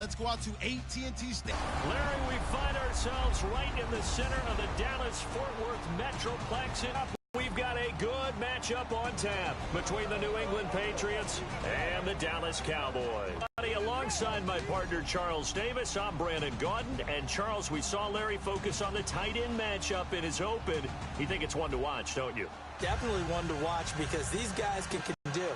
Let's go out to AT&T Stadium. Larry, we find ourselves right in the center of the Dallas-Fort Worth Metroplex. We've got a good matchup on tap between the New England Patriots and the Dallas Cowboys. Alongside my partner, Charles Davis, I'm Brandon Gaudin. And, Charles, we saw Larry focus on the tight end matchup in his open. You think it's one to watch, don't you? Definitely one to watch because these guys can do.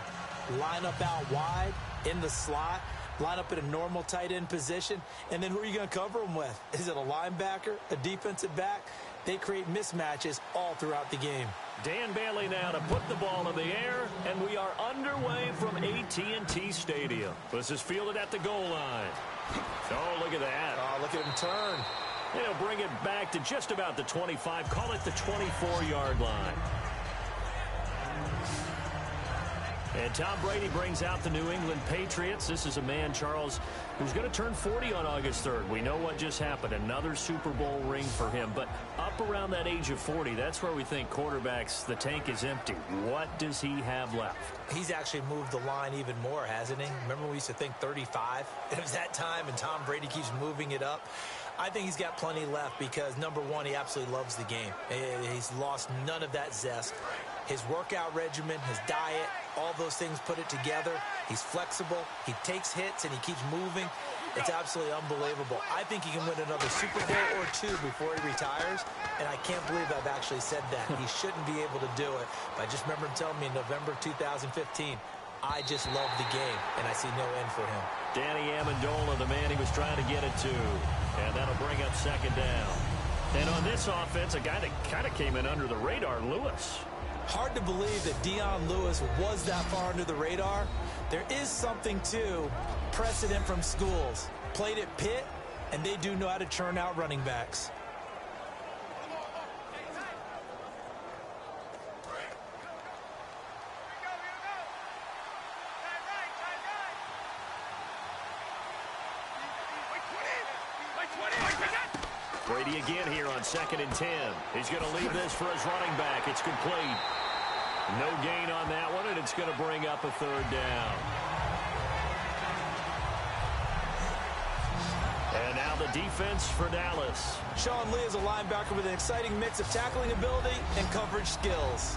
Line up out wide, in the slot, line up in a normal tight end position, and then who are you going to cover them with? Is it a linebacker, a defensive back? They create mismatches all throughout the game. Dan Bailey now to put the ball in the air, and we are underway from AT&T Stadium. This is fielded at the goal line. Oh, look at that. Oh, look at him turn. And he'll bring it back to just about the 25, call it the 24-yard line. And Tom Brady brings out the New England Patriots. This is a man, Charles, who's going to turn 40 on August 3rd. We know what just happened. Another Super Bowl ring for him. But up around that age of 40, that's where we think quarterbacks, the tank is empty. What does he have left? He's actually moved the line even more, hasn't he? Remember we used to think 35? It was that time, and Tom Brady keeps moving it up. I think he's got plenty left because, number one, he absolutely loves the game. He's lost none of that zest. His workout regimen, his diet, all those things put it together. He's flexible. He takes hits, and he keeps moving. It's absolutely unbelievable. I think he can win another Super Bowl or two before he retires, and I can't believe I've actually said that. He shouldn't be able to do it. But I just remember him telling me in November 2015, I just love the game, and I see no end for him. Danny Amendola, the man he was trying to get it to. And that'll bring up second down. And on this offense, a guy that kind of came in under the radar, Lewis. Hard to believe that Dion Lewis was that far under the radar. There is something to precedent from schools. Played at Pitt, and they do know how to churn out running backs. Brady again here on 2nd and 10. He's going to leave this for his running back. It's complete. No gain on that one, and it's going to bring up a third down. And now the defense for Dallas. Sean Lee is a linebacker with an exciting mix of tackling ability and coverage skills.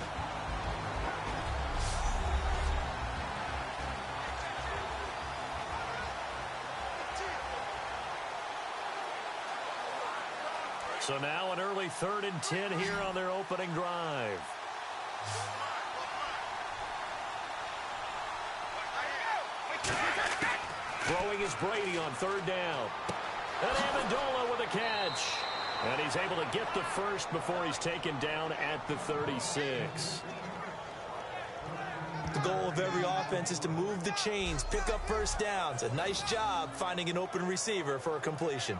So now an early 3rd and 10 here on their opening drive. Throwing is Brady on 3rd down. And Amendola with a catch. And he's able to get the first before he's taken down at the 36. The goal of every offense is to move the chains, pick up first downs. A nice job finding an open receiver for a completion.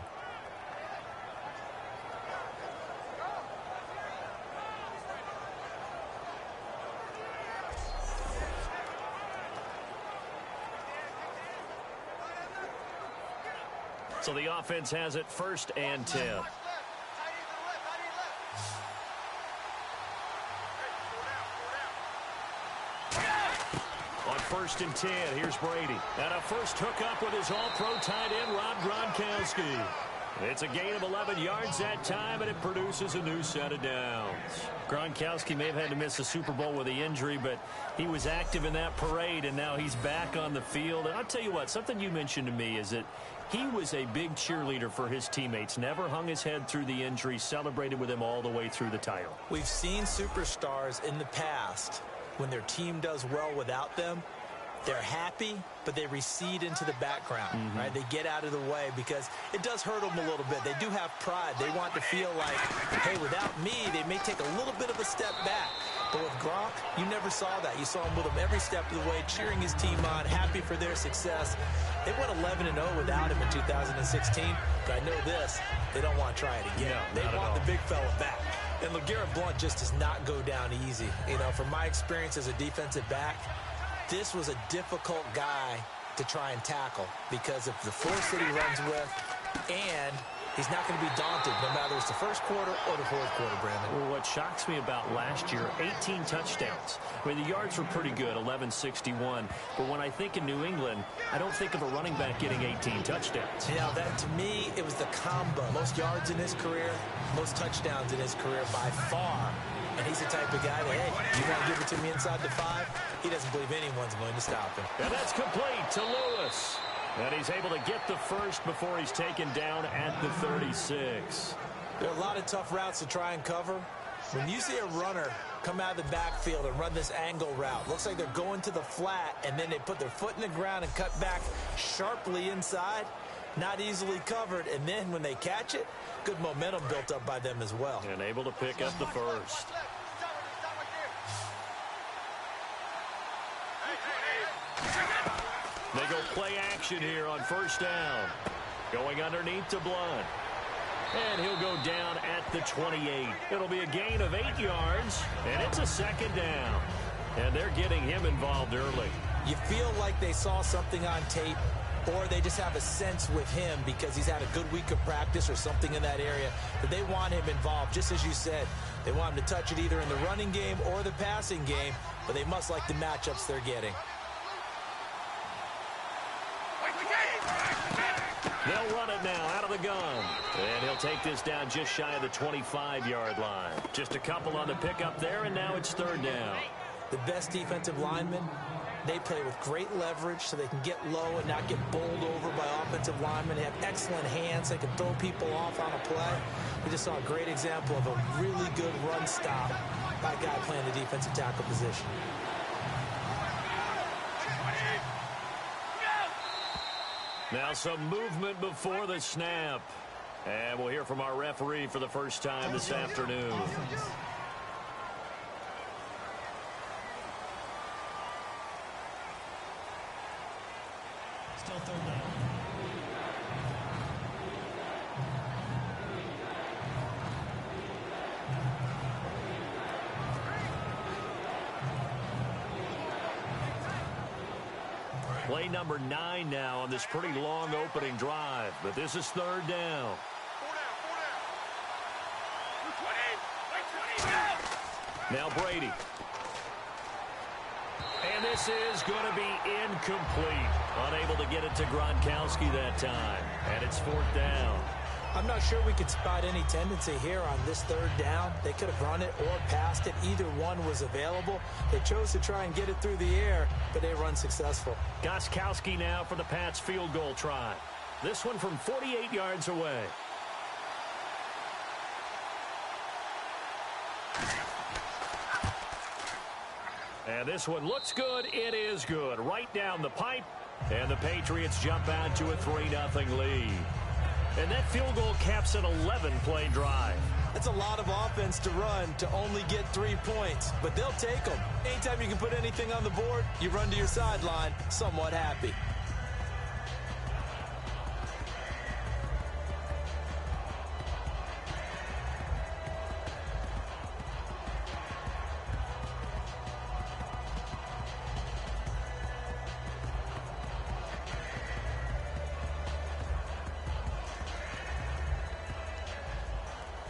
So the offense has it 1st and 10. On 1st and 10, here's Brady. And a first hookup with his all-pro tight end, Rob Gronkowski. It's a gain of 11 yards that time, and it produces a new set of downs. Gronkowski may have had to miss the Super Bowl with the injury, but he was active in that parade, and now he's back on the field. And I'll tell you what, something you mentioned to me is that he was a big cheerleader for his teammates, never hung his head through the injury, celebrated with him all the way through the title. We've seen superstars in the past, when their team does well without them, they're happy, but they recede into the background, right? They get out of the way because it does hurt them a little bit. They do have pride. They want to feel like, hey, without me, they may take a little bit of a step back. But with Gronk, you never saw that. You saw him with him every step of the way, cheering his team on, happy for their success. They went 11-0 without him in 2016, but I know this, they don't want to try it again. No, they want the big fella back. And LeGarrette Blount just does not go down easy. You know, from my experience as a defensive back, this was a difficult guy to try and tackle because of the force that he runs with and He's not going to be daunted no matter it's the first quarter or the fourth quarter, Brandon. Well, what shocks me about last year, 18 touchdowns. I mean, the yards were pretty good, 1161. But when I think in New England, I don't think of a running back getting 18 touchdowns. Yeah, that to me, it was the combo. Most yards in his career, most touchdowns in his career by far. And he's the type of guy that, hey, you want to give it to me inside the 5? He doesn't believe anyone's going to stop him. And that's complete to Lewis. And he's able to get the first before he's taken down at the 36. There are a lot of tough routes to try and cover. When you see a runner come out of the backfield and run this angle route, looks like they're going to the flat, and then they put their foot in the ground and cut back sharply inside, not easily covered. And then when they catch it, good momentum built up by them as well. And able to pick up the first. They go play action here on first down. Going underneath to Blunt. And he'll go down at the 28. It'll be a gain of 8 yards, and it's a second down. And they're getting him involved early. You feel like they saw something on tape, or they just have a sense with him because he's had a good week of practice or something in that area that they want him involved. Just as you said, they want him to touch it either in the running game or the passing game, but they must like the matchups they're getting. They'll run it now out of the gun. And he'll take this down just shy of the 25-yard line. Just a couple on the pickup there, and now it's third down. The best defensive linemen, they play with great leverage so they can get low and not get bowled over by offensive linemen. They have excellent hands. They can throw people off on a play. We just saw a great example of a really good run stop by a guy playing the defensive tackle position. Now some movement before the snap. And we'll hear from our referee for the first time this afternoon. Still third down. Play number 9 now on this pretty long opening drive. But this is third down. Now Brady. And this is going to be incomplete. Unable to get it to Gronkowski that time. And it's fourth down. I'm not sure we could spot any tendency here on this third down. They could have run it or passed it. Either one was available. They chose to try and get it through the air, but they run successful. Gronkowski now for the Pats field goal try. This one from 48 yards away. And this one looks good. It is good. Right down the pipe. And the Patriots jump out to a 3-0 lead. And that field goal caps an 11-play drive. That's a lot of offense to run to only get 3 points, but they'll take them. Anytime you can put anything on the board, you run to your sideline somewhat happy.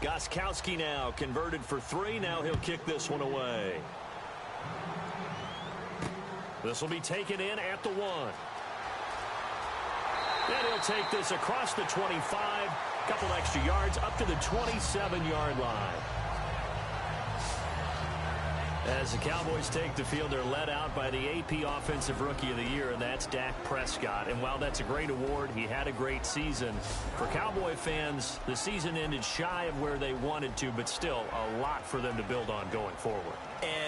Gronkowski now converted for 3. Now he'll kick this one away. This will be taken in at the 1. And he'll take this across the 25. Couple extra yards up to the 27-yard line. As the Cowboys take the field, they're led out by the AP Offensive Rookie of the Year, and that's Dak Prescott. And while that's a great award, he had a great season. For Cowboy fans, the season ended shy of where they wanted to, but still a lot for them to build on going forward.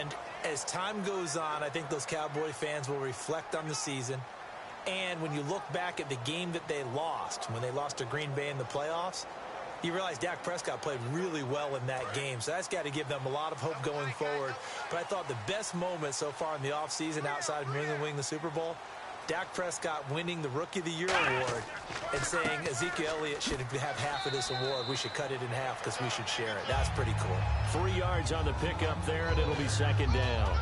And as time goes on, I think those Cowboy fans will reflect on the season. And when you look back at the game that they lost, when they lost to Green Bay in the playoffs, you realize Dak Prescott played really well in that game. So that's got to give them a lot of hope going forward. But I thought the best moment so far in the offseason outside of New England winning the Super Bowl, Dak Prescott winning the Rookie of the Year award and saying Ezekiel Elliott should have half of this award. We should cut it in half because we should share it. That's pretty cool. 3 yards on the pickup there, and it'll be second down.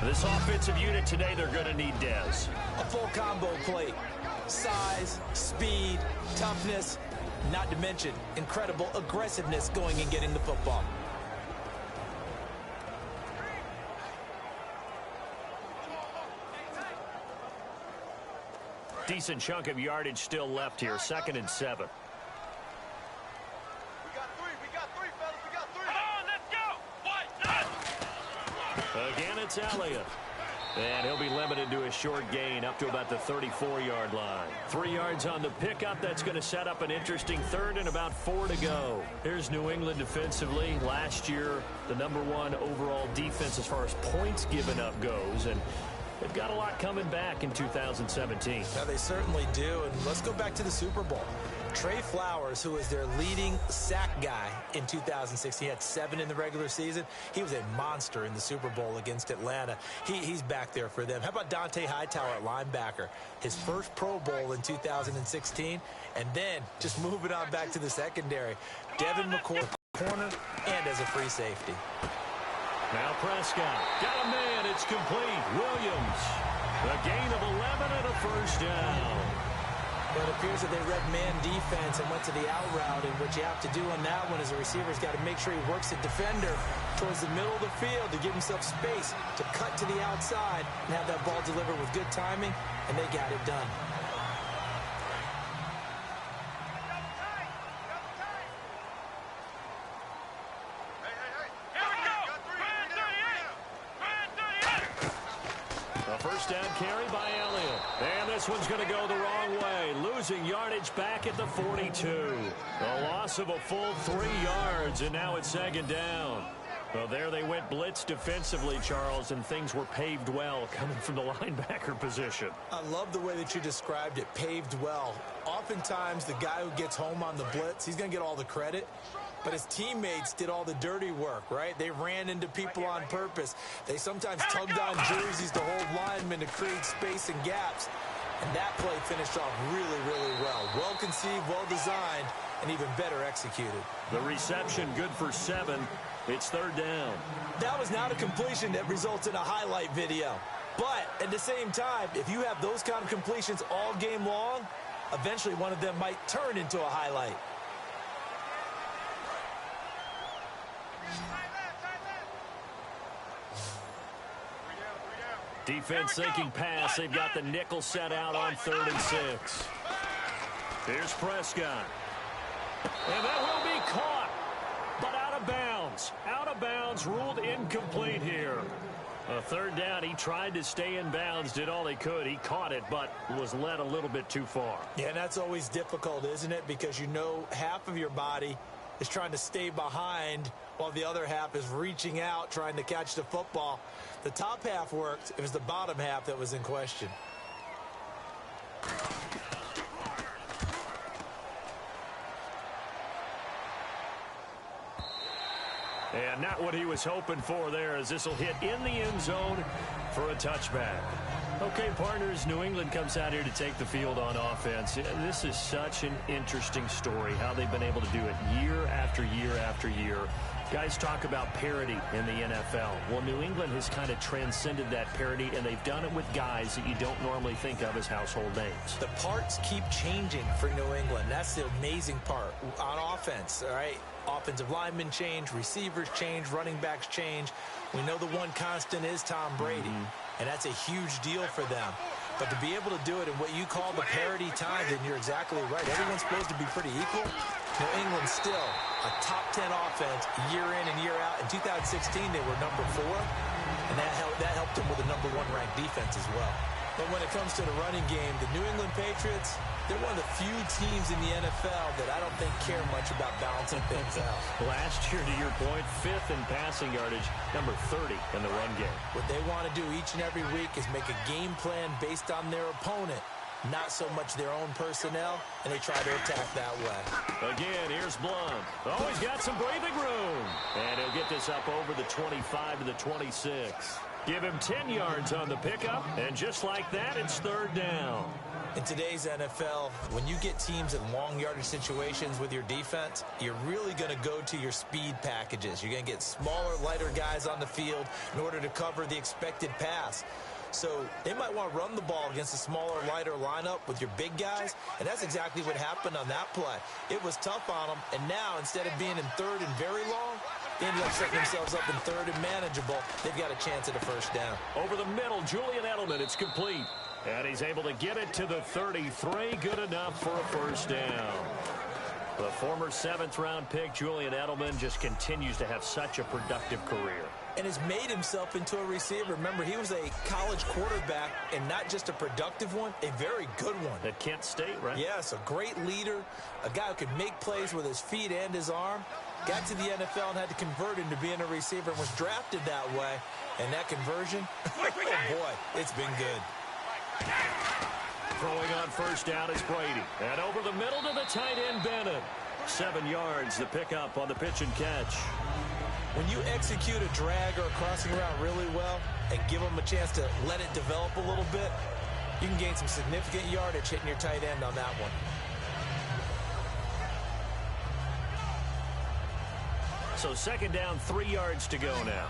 This offensive unit today, they're going to need Dez. A full combo plate. Size, speed, toughness. not to mention incredible aggressiveness going and getting the football. Decent chunk of yardage still left here. 2nd and 7. Again, it's Elliott. And he'll be limited to a short gain up to about the 34-yard line. 3 yards on the pickup. That's going to set up an interesting 3rd and about 4 to go. Here's New England defensively. Last year, the #1 overall defense as far as points given up goes. And they've got a lot coming back in 2017. Yeah, they certainly do. And let's go back to the Super Bowl. Trey Flowers, who was their leading sack guy in 2016, he had 7 in the regular season. He was a monster in the Super Bowl against Atlanta. He's back there for them. How about Dante Hightower at linebacker? His first Pro Bowl in 2016, and then just moving on back to the secondary. Devin McCourt, corner, and as a free safety. Now Prescott. Got a man. It's complete. Williams. A gain of 11 and a first down. But it appears that they read man defense and went to the out route, and what you have to do on that one is the receiver's got to make sure he works the defender towards the middle of the field to give himself space to cut to the outside and have that ball delivered with good timing, and they got it done. First down carry by Elliott. And this one's going to go the wrong way. Losing yardage back at the 42. A loss of a full 3 yards, and now it's 2nd down. Well, there they went blitz defensively, Charles, and things were paved well coming from the linebacker position. I love the way that you described it, paved well. Oftentimes, the guy who gets home on the blitz, he's going to get all the credit. But his teammates did all the dirty work, right? They ran into people on purpose. They sometimes tugged on jerseys to hold linemen to create space and gaps. And that play finished off really, really well. Well-conceived, well-designed, and even better executed. The reception good for 7. It's 3rd down. That was not a completion that results in a highlight video. But at the same time, if you have those kind of completions all game long, eventually one of them might turn into a highlight. Defense thinking pass. They've got the nickel set out on 3rd and 6. Here's Prescott. And that will be caught, but out of bounds. Out of bounds, ruled incomplete here. A 3rd down, he tried to stay in bounds, did all he could. He caught it, but was led a little bit too far. Yeah, and that's always difficult, isn't it? Because you know half of your body is trying to stay behind while the other half is reaching out, trying to catch the football. The top half worked. It was the bottom half that was in question. And not what he was hoping for there, as this will hit in the end zone for a touchback. Okay, partners, New England comes out here to take the field on offense. This is such an interesting story, how they've been able to do it year after year after year. Guys talk about parity in the NFL. Well, New England has kind of transcended that parity, and they've done it with guys that you don't normally think of as household names. The parts keep changing for New England. That's the amazing part on offense, all right? Offensive linemen change, receivers change, running backs change. We know the one constant is Tom Brady, and that's a huge deal for them. But to be able to do it in what you call the parity times, and you're exactly right, everyone's supposed to be pretty equal. New England still a top 10 offense year in and year out. In 2016, they were number 4, and that helped them with a number 1 ranked defense as well. But when it comes to the running game, the New England Patriots, they're one of the few teams in the NFL that I don't think care much about balancing things out. Last year, to your point, 5th in passing yardage, number 30 in the run game. What they want to do each and every week is make a game plan based on their opponent, not so much their own personnel, and they try to attack that way. Again, here's Blunt. Oh, he's got some breathing room. And he'll get this up over the 25 to the 26. Give him 10 yards on the pickup, and just like that, it's 3rd down. In today's NFL, when you get teams in long yardage situations with your defense, you're really going to go to your speed packages. You're going to get smaller, lighter guys on the field in order to cover the expected pass. So they might want to run the ball against a smaller, lighter lineup with your big guys, and that's exactly what happened on that play. It was tough on them, and now instead of being in third and very long, they ended up setting themselves up in third and manageable. They've got a chance at a first down. Over the middle, Julian Edelman, it's complete. And he's able to get it to the 33, good enough for a first down. The former 7th-round pick, Julian Edelman, just continues to have such a productive career. And has made himself into a receiver. Remember, he was a college quarterback, and not just a productive one, a very good one. At Kent State, right? Yes, a great leader, a guy who could make plays with his feet and his arm. Got to the NFL and had to convert into being a receiver and was drafted that way. And that conversion, oh boy, it's been good. Throwing on first down is Brady. And over the middle to the tight end, Bennett. 7 yards, the pickup on the pitch and catch. When you execute a drag or a crossing route really well and give them a chance to let it develop a little bit, you can gain some significant yardage hitting your tight end on that one. So 2nd down, 3 yards to go now.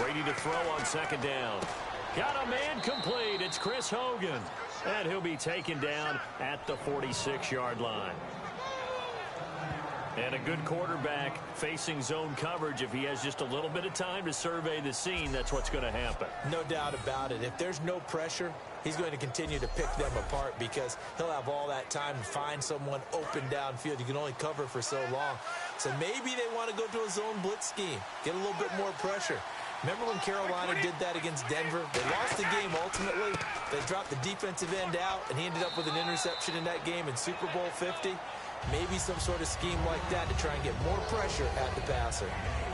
Brady to throw on 2nd down. Got a man complete. It's Chris Hogan. And he'll be taken down at the 46-yard line. And a good quarterback facing zone coverage. If he has just a little bit of time to survey the scene, that's what's going to happen. No doubt about it. If there's no pressure, he's going to continue to pick them apart because he'll have all that time to find someone open downfield. You can only cover for so long. So maybe they want to go to a zone blitz scheme, get a little bit more pressure. Remember when Carolina did that against Denver? They lost the game ultimately. They dropped the defensive end out, and he ended up with an interception in that game in Super Bowl 50. Maybe some sort of scheme like that to try and get more pressure at the passer.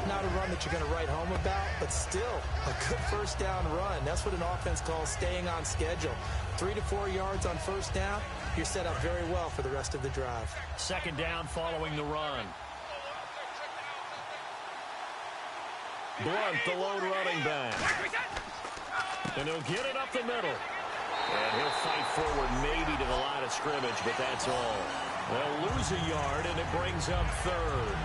Not a run that you're going to write home about, but still a good first down run. That's what an offense calls staying on schedule. 3 to 4 yards on first down, you're set up very well for the rest of the drive. 2nd down following the run. Blunt, the lone running back. And he'll get it up the middle. And he'll fight forward maybe to the line of scrimmage, but that's all. They'll lose a yard, and it brings up 3rd.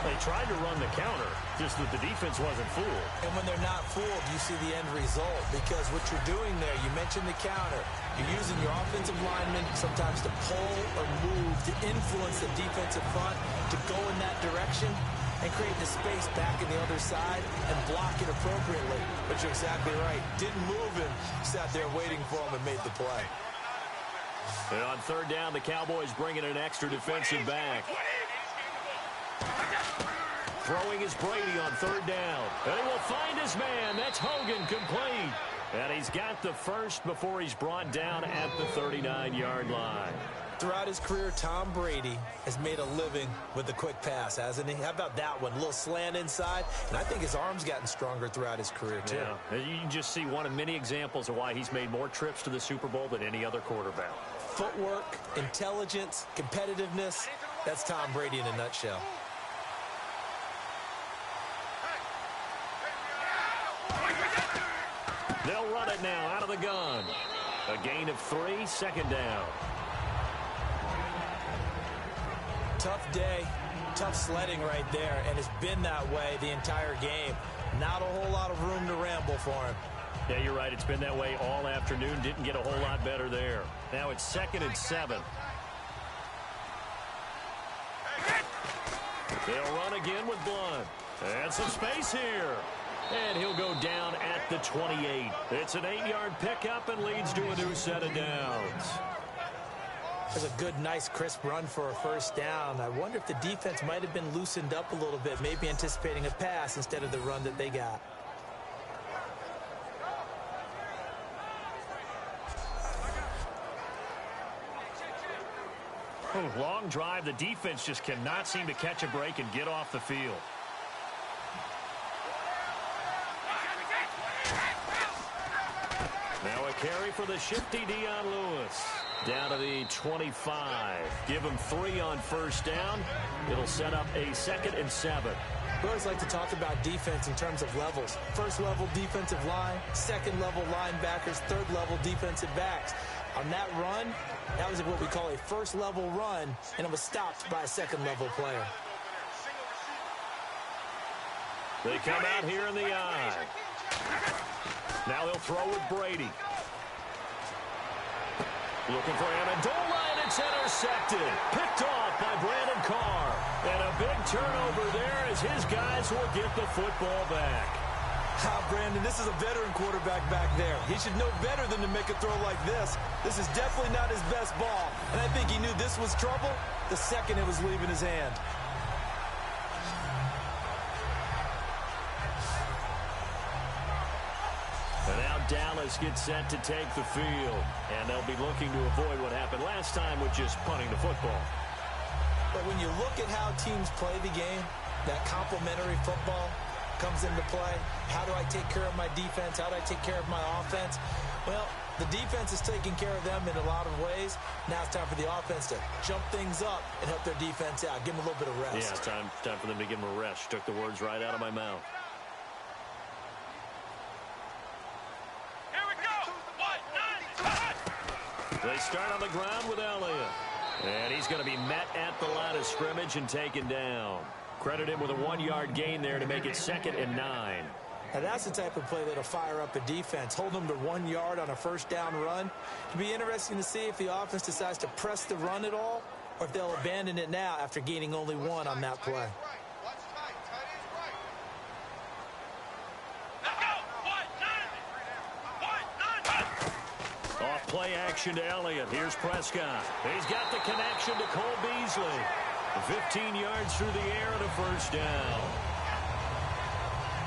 They tried to run the counter, just that the defense wasn't fooled. And when they're not fooled, you see the end result, because what you're doing there, you mentioned the counter. You're using your offensive linemen sometimes to pull or move, to influence the defensive front, to go in that direction, and create the space back in the other side and block it appropriately. But you're exactly right. Didn't move him. Sat there waiting for him and made the play. And on 3rd down, the Cowboys bring in an extra defensive back. Throwing is Brady on 3rd down. And he will find his man. That's Hogan, complete. And he's got the first before he's brought down at the 39-yard line. Throughout his career, Tom Brady has made a living with the quick pass, hasn't he? How about that one? A little slant inside, and I think his arm's gotten stronger throughout his career, too. Yeah. You can just see one of many examples of why he's made more trips to the Super Bowl than any other quarterback. Footwork, intelligence, competitiveness, that's Tom Brady in a nutshell. They'll run it now out of the gun. A gain of 3, 2nd down. Tough day, tough sledding right there, and it's been that way the entire game. Not a whole lot of room to ramble for him. Yeah, you're right. It's been that way all afternoon. Didn't get a whole lot better there. Now it's 2nd and 7. They'll run again with Blunt. And some space here. And he'll go down at the 28. It's an 8-yard pickup and leads to a new set of downs. There's a good, nice, crisp run for a first down. I wonder if the defense might have been loosened up a little bit, maybe anticipating a pass instead of the run that they got. Long drive. The defense just cannot seem to catch a break and get off the field. Now a carry for the shifty Dion Lewis. Down to the 25. Give him 3 on first down. It'll set up a 2nd and 7. We always like to talk about defense in terms of levels. First level defensive line, second level linebackers, third level defensive backs. On that run, that was what we call a first-level run, and it was stopped by a second-level player. They come out here in the eye. Now they'll throw with Brady. Looking for Amendola, and it's intercepted. Picked off by Brandon Carr. And a big turnover there as his guys will get the football back. Brandon, this is a veteran quarterback back there. He should know better than to make a throw like this. This is definitely not his best ball. And I think he knew this was trouble the second it was leaving his hand. And now Dallas gets set to take the field. And they'll be looking to avoid what happened last time, which is punting the football. But when you look at how teams play the game, that complementary football comes into play. How do I take care of my defense? How do I take care of my offense? Well, the defense is taking care of them in a lot of ways. Now it's time for the offense to jump things up and help their defense out. Give them a little bit of rest. Yeah, it's time for them to give them a rest. Took the words right out of my mouth. Here we go. 1, 9, 5. They start on the ground with Elliott. And he's going to be met at the line of scrimmage and taken down. Credit him with a 1-yard gain there to make it 2nd and 9. Now that's the type of play that'll fire up a defense. Hold them to 1 yard on a first down run. It'll be interesting to see if the offense decides to press the run at all or if they'll abandon it now after gaining only 1 on that play. Off play action to Elliott. Here's Prescott. He's got the connection to Cole Beasley. 15 yards through the air and a first down.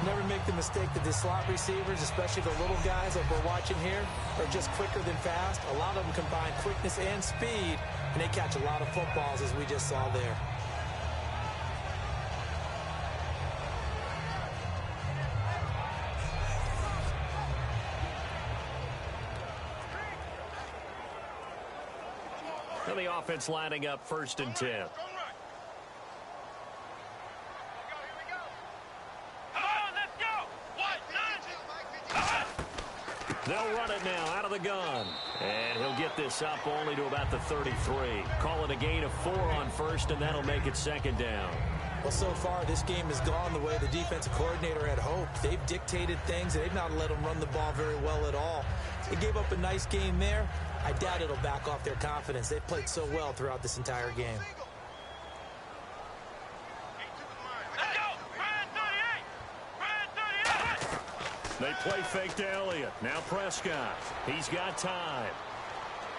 Never make the mistake that the slot receivers, especially the little guys that we're watching here, are just quicker than fast. A lot of them combine quickness and speed, and they catch a lot of footballs, as we just saw there. And the offense lining up 1st and 10. They'll run it now out of the gun. And he'll get this up only to about the 33. Call it a gain of 4 on 1st, and that'll make it 2nd down. Well, so far, this game has gone the way the defensive coordinator had hoped. They've dictated things. They've not let them run the ball very well at all. They gave up a nice game there. I doubt it'll back off their confidence. They've played so well throughout this entire game. They play fake to Elliott. Now Prescott. He's got time.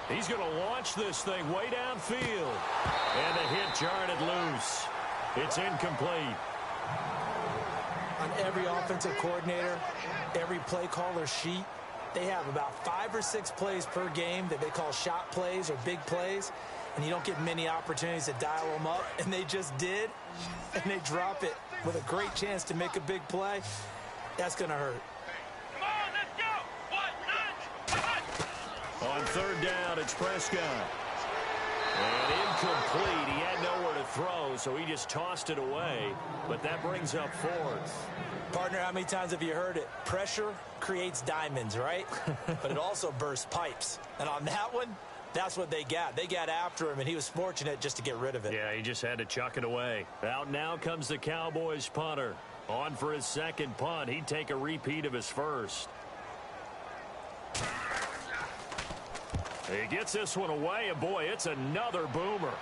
He's going to launch this thing way downfield. And the hit jarred it loose. It's incomplete. On every offensive coordinator, every play caller sheet, they have about 5 or 6 plays per game that they call shot plays or big plays. And you don't get many opportunities to dial them up. And they just did. And they drop it with a great chance to make a big play. That's going to hurt. On 3rd down, it's Prescott. And incomplete. He had nowhere to throw, so he just tossed it away. But that brings up 4th. Partner, how many times have you heard it? Pressure creates diamonds, right? But it also bursts pipes. And on that one, that's what they got. They got after him, and he was fortunate just to get rid of it. Yeah, he just had to chuck it away. Out now comes the Cowboys punter. On for his 2nd punt. He'd take a repeat of his 1st. He gets this one away, and boy, it's another boomer.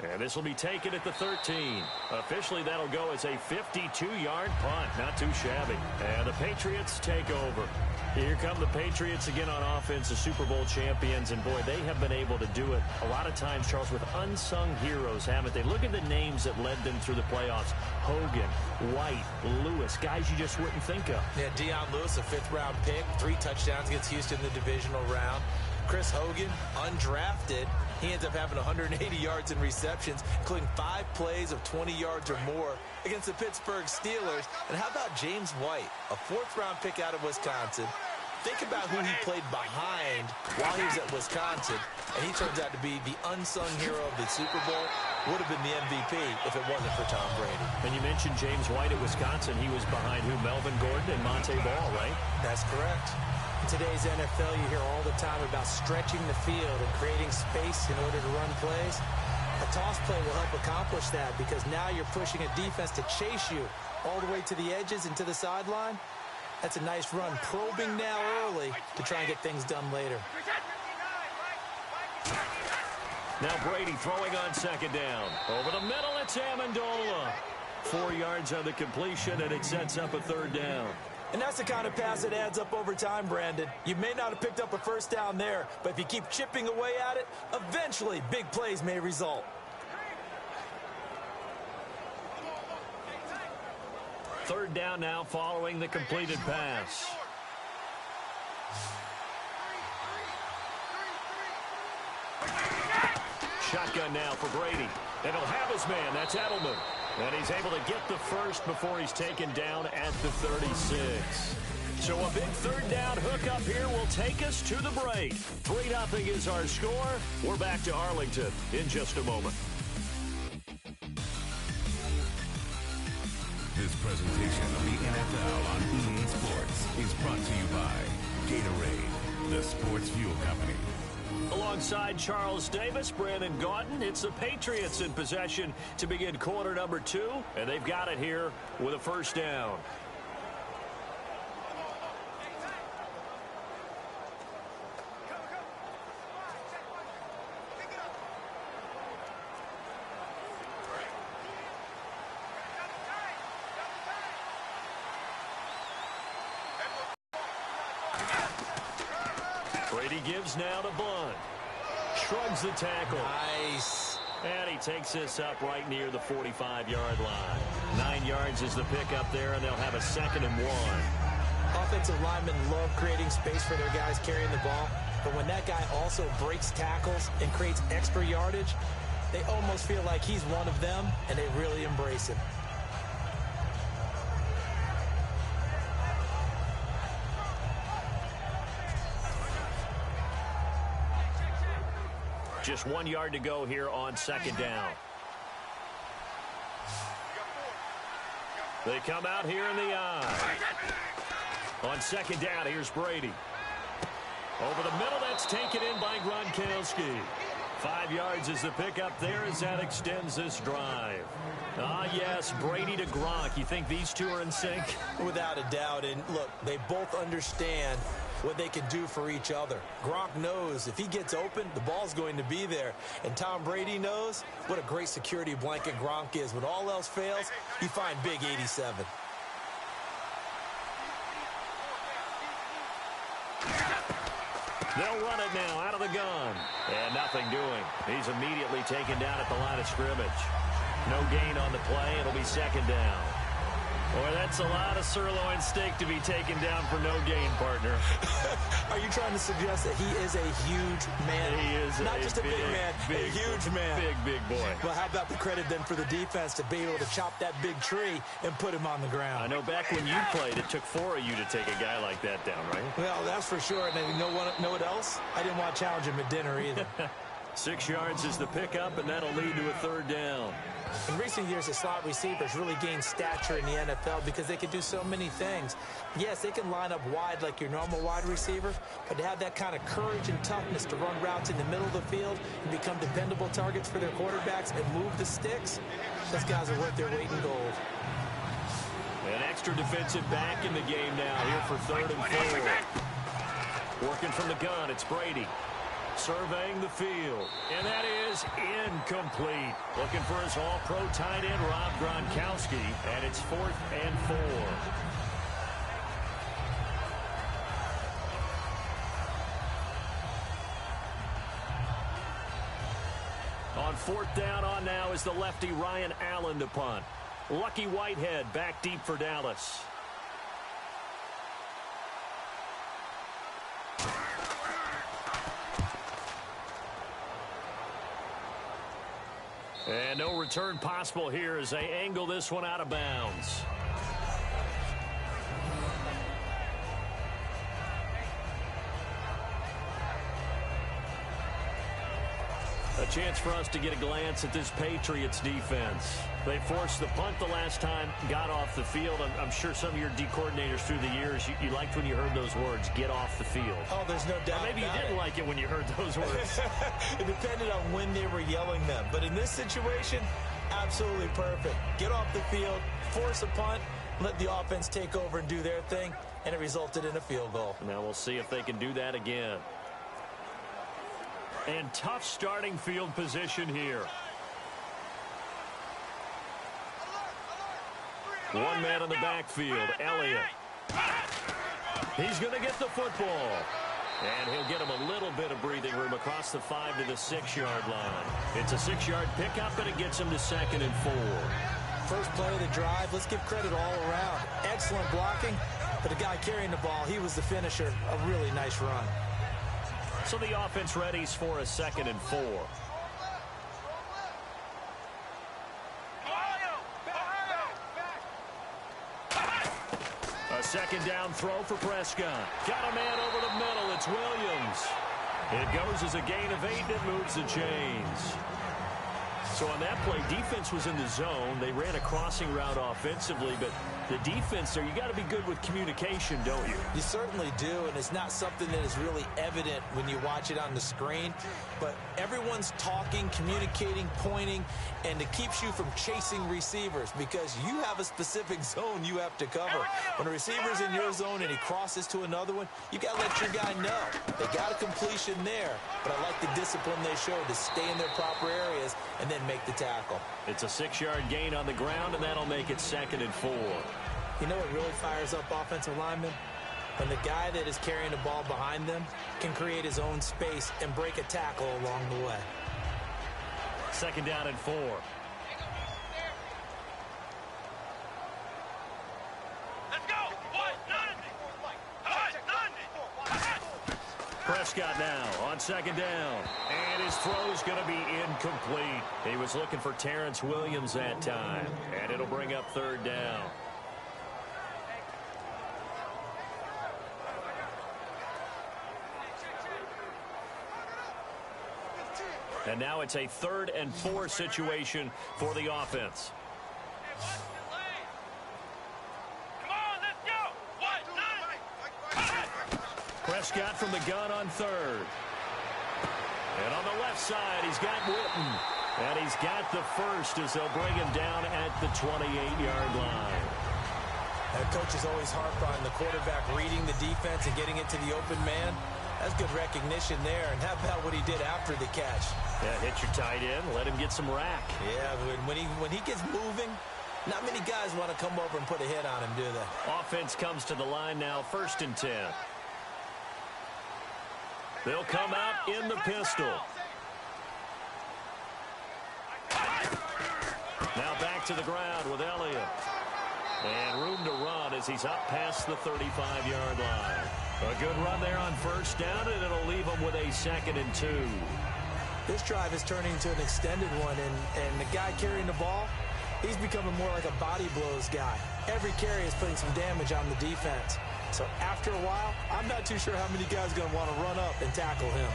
And this will be taken at the 13. Officially, that'll go as a 52-yard punt. Not too shabby. And the Patriots take over. Here come the Patriots again on offense, the Super Bowl champions. And, boy, they have been able to do it a lot of times, Charles, with unsung heroes, haven't they? Look at the names that led them through the playoffs. Hogan, White, Lewis, guys you just wouldn't think of. Yeah, Deion Lewis, a 5th-round pick, 3 touchdowns against Houston in the divisional round. Chris Hogan, undrafted. He ends up having 180 yards in receptions, including 5 plays of 20 yards or more against the Pittsburgh Steelers. And how about James White, a 4th-round pick out of Wisconsin? Think about who he played behind while he was at Wisconsin, and he turns out to be the unsung hero of the Super Bowl. Would have been the MVP if it wasn't for Tom Brady. And you mentioned James White at Wisconsin. He was behind who? Melvin Gordon and Monte Ball, right? That's correct. In today's NFL, you hear all the time about stretching the field and creating space in order to run plays. A toss play will help accomplish that because now you're pushing a defense to chase you all the way to the edges and to the sideline. That's a nice run, probing now early to try and get things done later. Now Brady throwing on second down. Over the middle, it's Amendola. 4 yards on the completion, and it sets up a third down. And that's the kind of pass that adds up over time, Brandon. You may not have picked up a first down there, but if you keep chipping away at it, eventually big plays may result. Third down now following the completed pass. Shotgun now for Brady. And he'll have his man. That's Edelman. And he's able to get the first before he's taken down at the 36. So a big third down hookup here will take us to the break. 3-0 is our score. We're back to Arlington in just a moment. This presentation of the NFL on EA Sports is brought to you by Gatorade, the sports fuel company. Alongside Charles Davis, Brandon Gaudin, it's the Patriots in possession to begin quarter number 2, and they've got it here with a first down. Brady gives now to Blunt. Shrugs the tackle. Nice. And he takes this up right near the 45-yard line. 9 yards is the pickup there, and they'll have a 2nd and 1. Offensive linemen love creating space for their guys carrying the ball, but when that guy also breaks tackles and creates extra yardage, they almost feel like he's one of them, and they really embrace him. Just 1 yard to go here on second down. They come out here in the eye. On second down, here's Brady. Over the middle, that's taken in by Gronkowski. 5 yards is the pickup there as that extends this drive. Ah, yes, Brady to Gronk. You think these two are in sync? Without a doubt. And look, they both understand what they can do for each other. Gronk knows if he gets open, the ball's going to be there. And Tom Brady knows what a great security blanket Gronk is. When all else fails, you find Big 87. They'll run it now out of the gun. And nothing doing. He's immediately taken down at the line of scrimmage. No gain on the play. It'll be second down. Boy, that's a lot of sirloin steak to be taken down for no gain, partner. Are you trying to suggest that he is a huge man? He is not just a big man, a huge man. Big boy. Well, how about the credit then for the defense to be able to chop that big tree and put him on the ground? I know back when you played, it took 4 of you to take a guy like that down, right? Well, that's for sure. And you know what else? I didn't want to challenge him at dinner either. 6 yards is the pickup, and that'll lead to a third down. In recent years, the slot receivers really gained stature in the NFL because they can do so many things. Yes, they can line up wide like your normal wide receiver, but to have that kind of courage and toughness to run routes in the middle of the field and become dependable targets for their quarterbacks and move the sticks, those guys are worth their weight in gold. An extra defensive back in the game now here for 3rd and 4. Working from the gun, it's Brady. Surveying the field, and that is incomplete. Looking for his all-pro tight end, Rob Gronkowski, and it's 4th and 4. On 4th down on now is the lefty Ryan Allen to punt. Lucky Whitehead back deep for Dallas. And no return possible here as they angle this one out of bounds. A chance for us to get a glance at this Patriots defense. They forced the punt the last time, got off the field. I'm sure some of your D coordinators through the years, you liked when you heard those words, get off the field. Oh, there's no doubt. Or maybe you didn't like it when you heard those words. It depended on when they were yelling them. But in this situation, absolutely perfect. Get off the field, force a punt, let the offense take over and do their thing, and it resulted in a field goal. Now we'll see if they can do that again. And tough starting field position here. One man in the backfield, Elliott. He's going to get the football. And he'll get him a little bit of breathing room across the 5 to the 6-yard line. It's a 6-yard pickup, and it gets him to 2nd and 4. First play of the drive, let's give credit all around. Excellent blocking, but the guy carrying the ball, he was the finisher. A really nice run. So the offense readies for a 2nd and 4. A second down throw for Prescott. Got a man over the middle. It's Williams. It goes as a gain of 8, and it moves the chains. So on that play, defense was in the zone. They ran a crossing route offensively, but the defense there, you got to be good with communication, don't you? You certainly do, and it's not something that is really evident when you watch it on the screen. But everyone's talking, communicating, pointing, and it keeps you from chasing receivers because you have a specific zone you have to cover. When a receiver's in your zone and he crosses to another one, you got to let your guy know. They got a completion there, but I like the discipline they showed to stay in their proper areas and then make the tackle. It's a 6-yard gain on the ground, and that'll make it 2nd and 4. You know what really fires up offensive linemen? When the guy that is carrying the ball behind them can create his own space and break a tackle along the way. 2nd down and 4. Let's go. Prescott now on 2nd down. And his throw's going to be incomplete. He was looking for Terrence Williams that time. And it'll bring up 3rd down. And now it's a 3rd and 4 situation for the offense. Prescott from the gun on 3rd. And on the left side, he's got Witten. And he's got the first as they'll bring him down at the 28-yard line. Coaches always harp on the quarterback reading the defense and getting it to the open man. That's good recognition there. And how about what he did after the catch? Yeah, hit your tight end, let him get some rack. Yeah, when he gets moving, not many guys want to come over and put a hit on him, do they? Offense comes to the line now, 1st and 10. They'll come out in the pistol. Now back to the ground with Elliott. And room to run as he's up past the 35-yard line. A good run there on 1st down, and it'll leave him with a 2nd and 2. This drive is turning into an extended one, and the guy carrying the ball, he's becoming more like a body blows guy. Every carry is putting some damage on the defense. So after a while, I'm not too sure how many guys are going to want to run up and tackle him.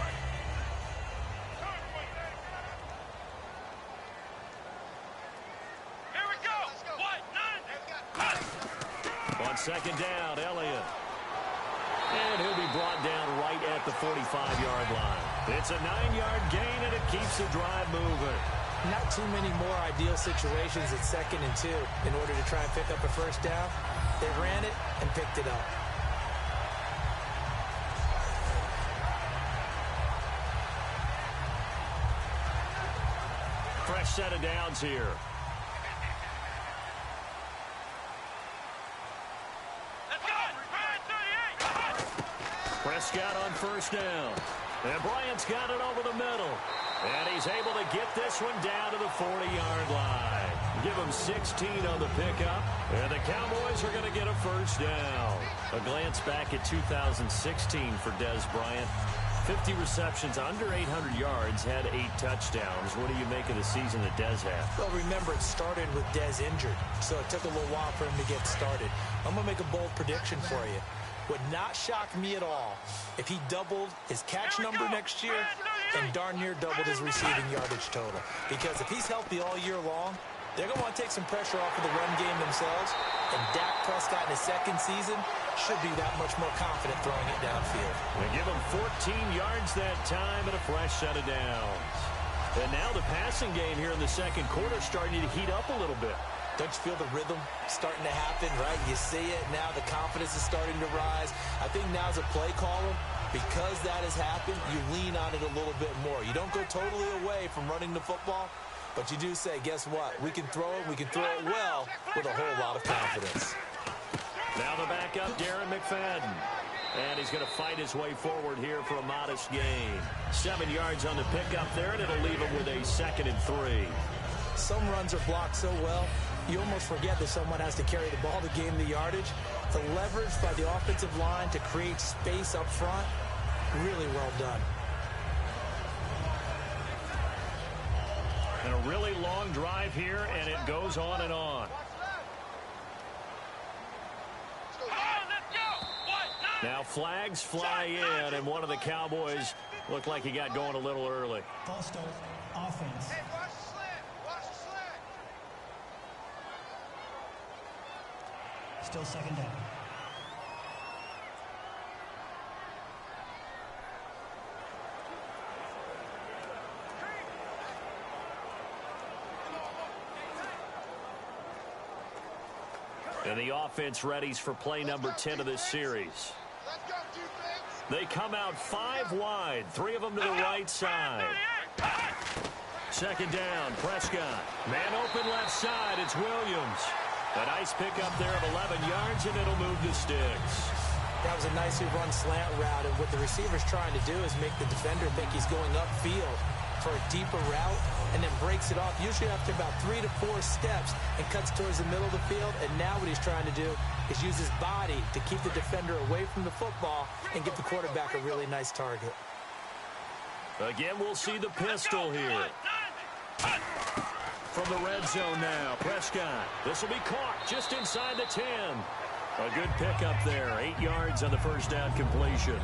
Here we go. On 2nd down, Elliott. And he'll be brought down right at the 45-yard line. It's a 9-yard gain, and it keeps the drive moving. Not too many more ideal situations at 2nd and 2 in order to try and pick up a 1st down. They ran it and picked it up. Fresh set of downs here. Prescott on 1st down. And Bryant's got it over the middle. And he's able to get this one down to the 40-yard line. Give him 16 on the pickup. And the Cowboys are going to get a 1st down. A glance back at 2016 for Dez Bryant. 50 receptions, under 800 yards, had 8 touchdowns. What do you make of the season that Dez had? Well, remember, it started with Dez injured, so it took a little while for him to get started. I'm going to make a bold prediction for you. Would not shock me at all if he doubled his catch number next year and darn near doubled his receiving yardage total. Because if he's healthy all year long, they're going to want to take some pressure off of the run game themselves, and Dak Prescott in his second season should be that much more confident throwing it downfield. They give him 14 yards that time and a fresh set of downs. And now the passing game here in the second quarter starting to heat up a little bit. Don't you feel the rhythm starting to happen, right? You see it now. The confidence is starting to rise. I think now as a play caller, because that has happened, you lean on it a little bit more. You don't go totally away from running the football, but you do say, guess what? We can throw it. We can throw it well with a whole lot of confidence. Now the backup, Darren McFadden. And he's going to fight his way forward here for a modest gain. 7 yards on the pickup there, and it'll leave him with a 2nd and 3. Some runs are blocked so well, you almost forget that someone has to carry the ball to gain the yardage. The leverage by the offensive line to create space up front, really well done. And a really long drive here, and it goes on and on. Now flags fly in, and one of the Cowboys looked like he got going a little early. False start, offense. Hey, watch the slant. Watch the slant. Still second down. And the offense readies for play number 10 of this series. Let's go, defense. They come out 5 wide, 3 of them to the right side. Second down, Prescott. Man open left side, it's Williams. A nice pickup there of 11 yards, and it'll move the sticks. That was a nicely run slant route, and what the receiver's trying to do is make the defender think he's going upfield for a deeper route, and then breaks it off, usually after about 3 to 4 steps, and cuts towards the middle of the field. And now what he's trying to do is use his body to keep the defender away from the football and give the quarterback a really nice target. Again, we'll see the pistol here. From the red zone now, Prescott. This will be caught just inside the 10. A good pickup there, 8 yards on the first down completion.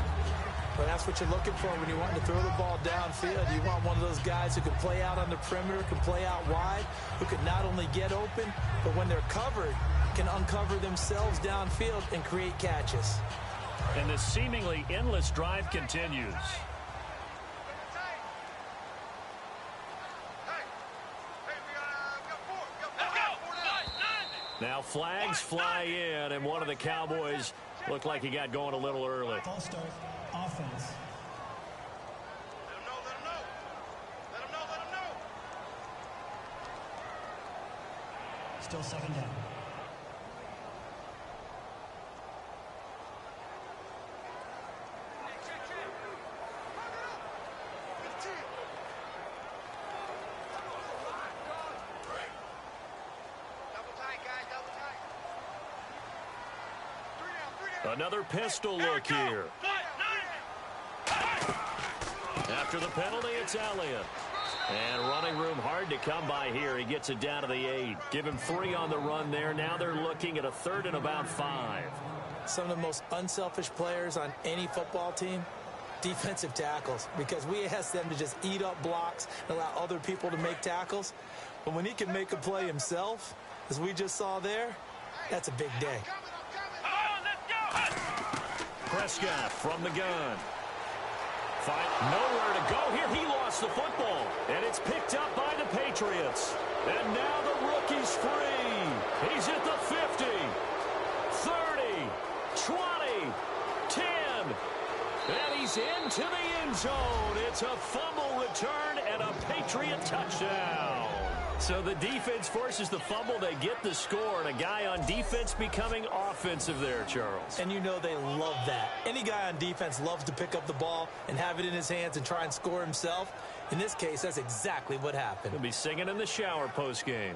Well, that's what you're looking for when you're wanting to throw the ball downfield. You want one of those guys who can play out on the perimeter, can play out wide, who can not only get open, but when they're covered, can uncover themselves downfield and create catches. And this seemingly endless drive continues. Now flags fly in, and one of the Cowboys looked like he got going a little early. False start, offense. Let him know, let him know. Let him know, let him know. Still second down. Another pistol look here. After the penalty, it's Elliott. And running room hard to come by here. He gets it down to the 8. Give him 3 on the run there. Now they're looking at a 3rd and about 5. Some of the most unselfish players on any football team, defensive tackles, because we ask them to just eat up blocks and allow other people to make tackles. But when he can make a play himself, as we just saw there, that's a big day. Prescott from the gun. Nowhere to go here. He lost the football. And it's picked up by the Patriots. And now the rookie's free. He's at the 50, 30, 20, 10. And he's into the end zone. It's a fumble return and a Patriot touchdown. So the defense forces the fumble. They get the score, and a guy on defense becoming offensive there, Charles. And you know they love that. Any guy on defense loves to pick up the ball and have it in his hands and try and score himself. In this case, that's exactly what happened. He'll be singing in the shower post-game.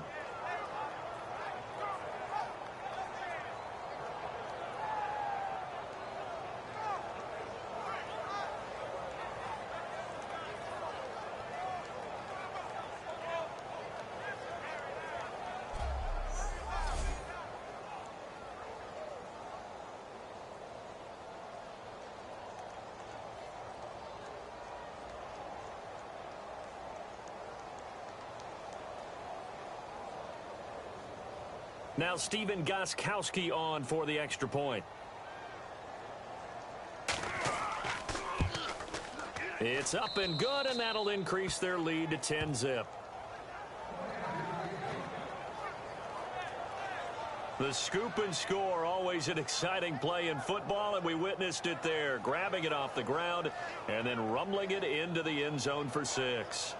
Now Steven Gostkowski on for the extra point. It's up and good, and that'll increase their lead to 10-zip. The scoop and score, always an exciting play in football, and we witnessed it there, grabbing it off the ground and then rumbling it into the end zone for 6.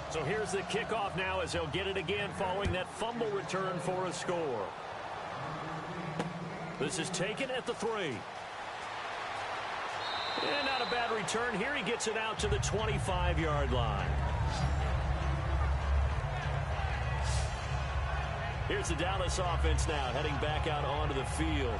So here's the kickoff now as they'll get it again following that fumble return for a score. This is taken at the 3. And not a bad return here. He gets it out to the 25-yard line. Here's the Dallas offense now heading back out onto the field.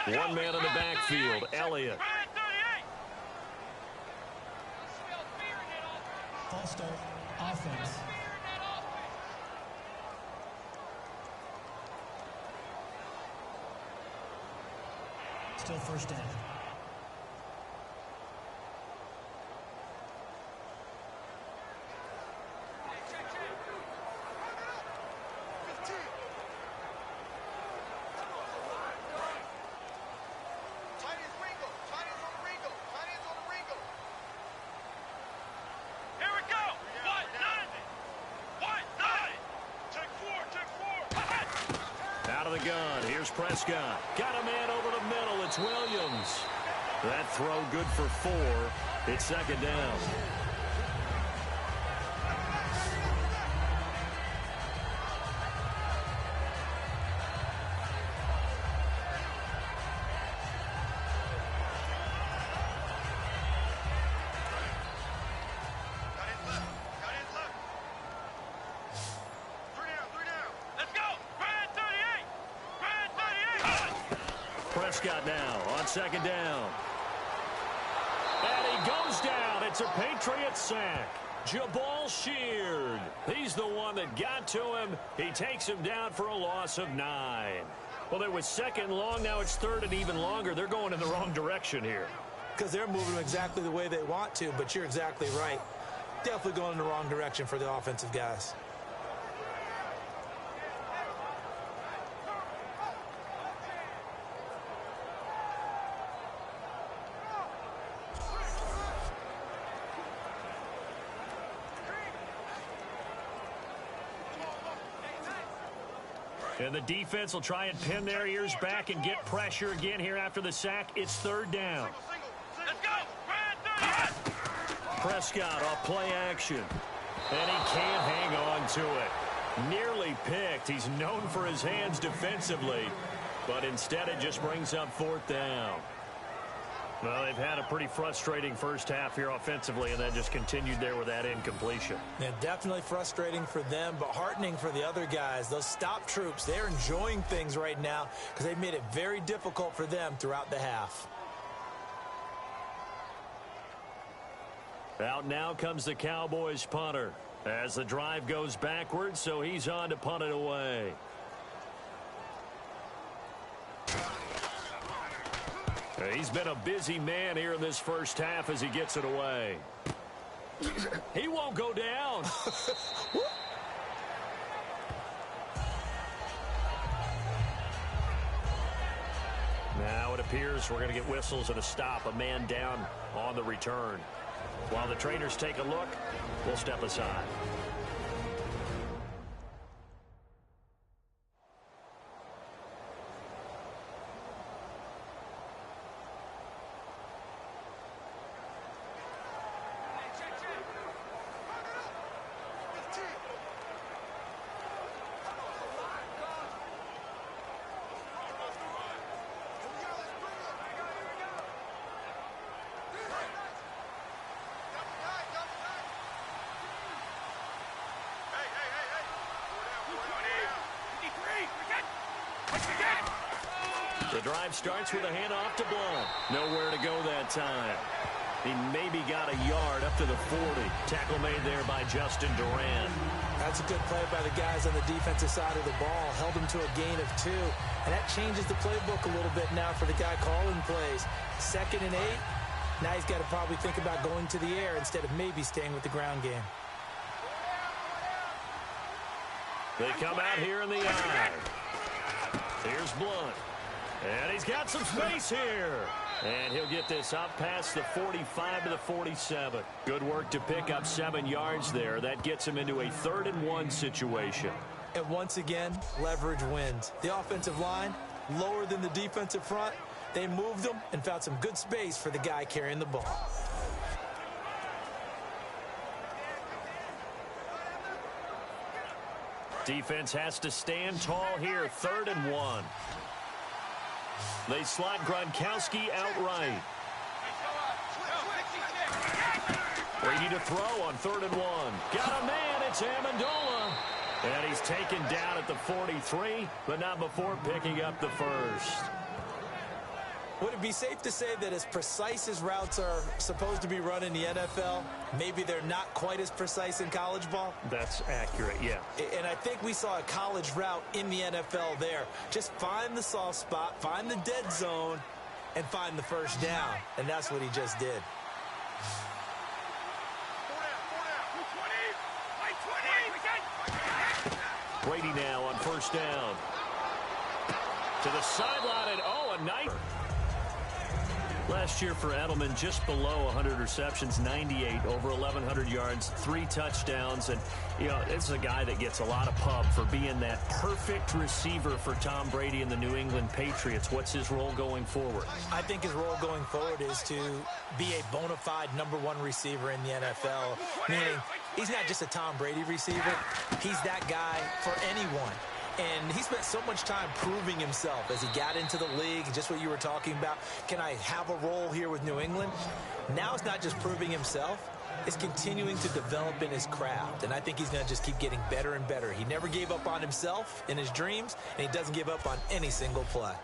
One man in the backfield, Elliott. False start, offense. Still first down. Gun. Here's Prescott. Got a man over the middle. It's Williams. That throw good for 4. It's second down. Prescott now on second down. And he goes down. It's a Patriots sack. Jabal Sheard. He's the one that got to him. He takes him down for a loss of 9. Well, there was second long. Now it's third and even longer. They're going in the wrong direction here. Because they're moving exactly the way they want to, but you're exactly right. Definitely going in the wrong direction for the offensive guys. And the defense will try and pin their ears back and get pressure again here after the sack. It's third down. Let's go! Prescott off play action. And he can't hang on to it. Nearly picked. He's known for his hands defensively. But instead it just brings up fourth down. Well, they've had a pretty frustrating first half here offensively, and then just continued there with that incompletion. Yeah, definitely frustrating for them, but heartening for the other guys. Those stop troops, they're enjoying things right now because they've made it very difficult for them throughout the half. Out now comes the Cowboys punter as the drive goes backwards, so he's on to punt it away. He's been a busy man here in this first half as he gets it away. He won't go down. Now it appears we're going to get whistles and a stop. A man down on the return. While the trainers take a look, we'll step aside. The drive starts with a handoff to Blount. Nowhere to go that time. He maybe got a yard up to the 40. Tackle made there by Justin Durant. That's a good play by the guys on the defensive side of the ball. Held him to a gain of 2. And that changes the playbook a little bit now for the guy calling plays. 2nd and 8. Now he's got to probably think about going to the air instead of maybe staying with the ground game. They come out here in the eye. Here's Blount. And he's got some space here. And he'll get this up past the 45 to the 47. Good work to pick up 7 yards there. That gets him into a 3rd and 1 situation. And once again, leverage wins. The offensive line, lower than the defensive front. They moved them and found some good space for the guy carrying the ball. Defense has to stand tall here. 3rd and 1. They slot Gronkowski outright. Brady to throw on 3rd and 1. Got a man. It's Amendola. And he's taken down at the 43, but not before picking up the first. Would it be safe to say that as precise as routes are supposed to be run in the NFL, maybe they're not quite as precise in college ball? That's accurate, yeah. And I think we saw a college route in the NFL there. Just find the soft spot, find the dead zone, and find the first down. And that's what he just did. Brady now on 1st down. To the sideline, and a nice. Last year for Edelman, just below 100 receptions, 98, over 1,100 yards, 3 touchdowns. And, you know, this is a guy that gets a lot of pub for being that perfect receiver for Tom Brady and the New England Patriots. What's his role going forward? I think his role going forward is to be a bona fide #1 receiver in the NFL, meaning he's not just a Tom Brady receiver. He's that guy for anyone. And he spent so much time proving himself as he got into the league, just what you were talking about. Can I have a role here with New England? Now it's not just proving himself. It's continuing to develop in his craft. And I think he's going to just keep getting better and better. He never gave up on himself in his dreams, and he doesn't give up on any single play.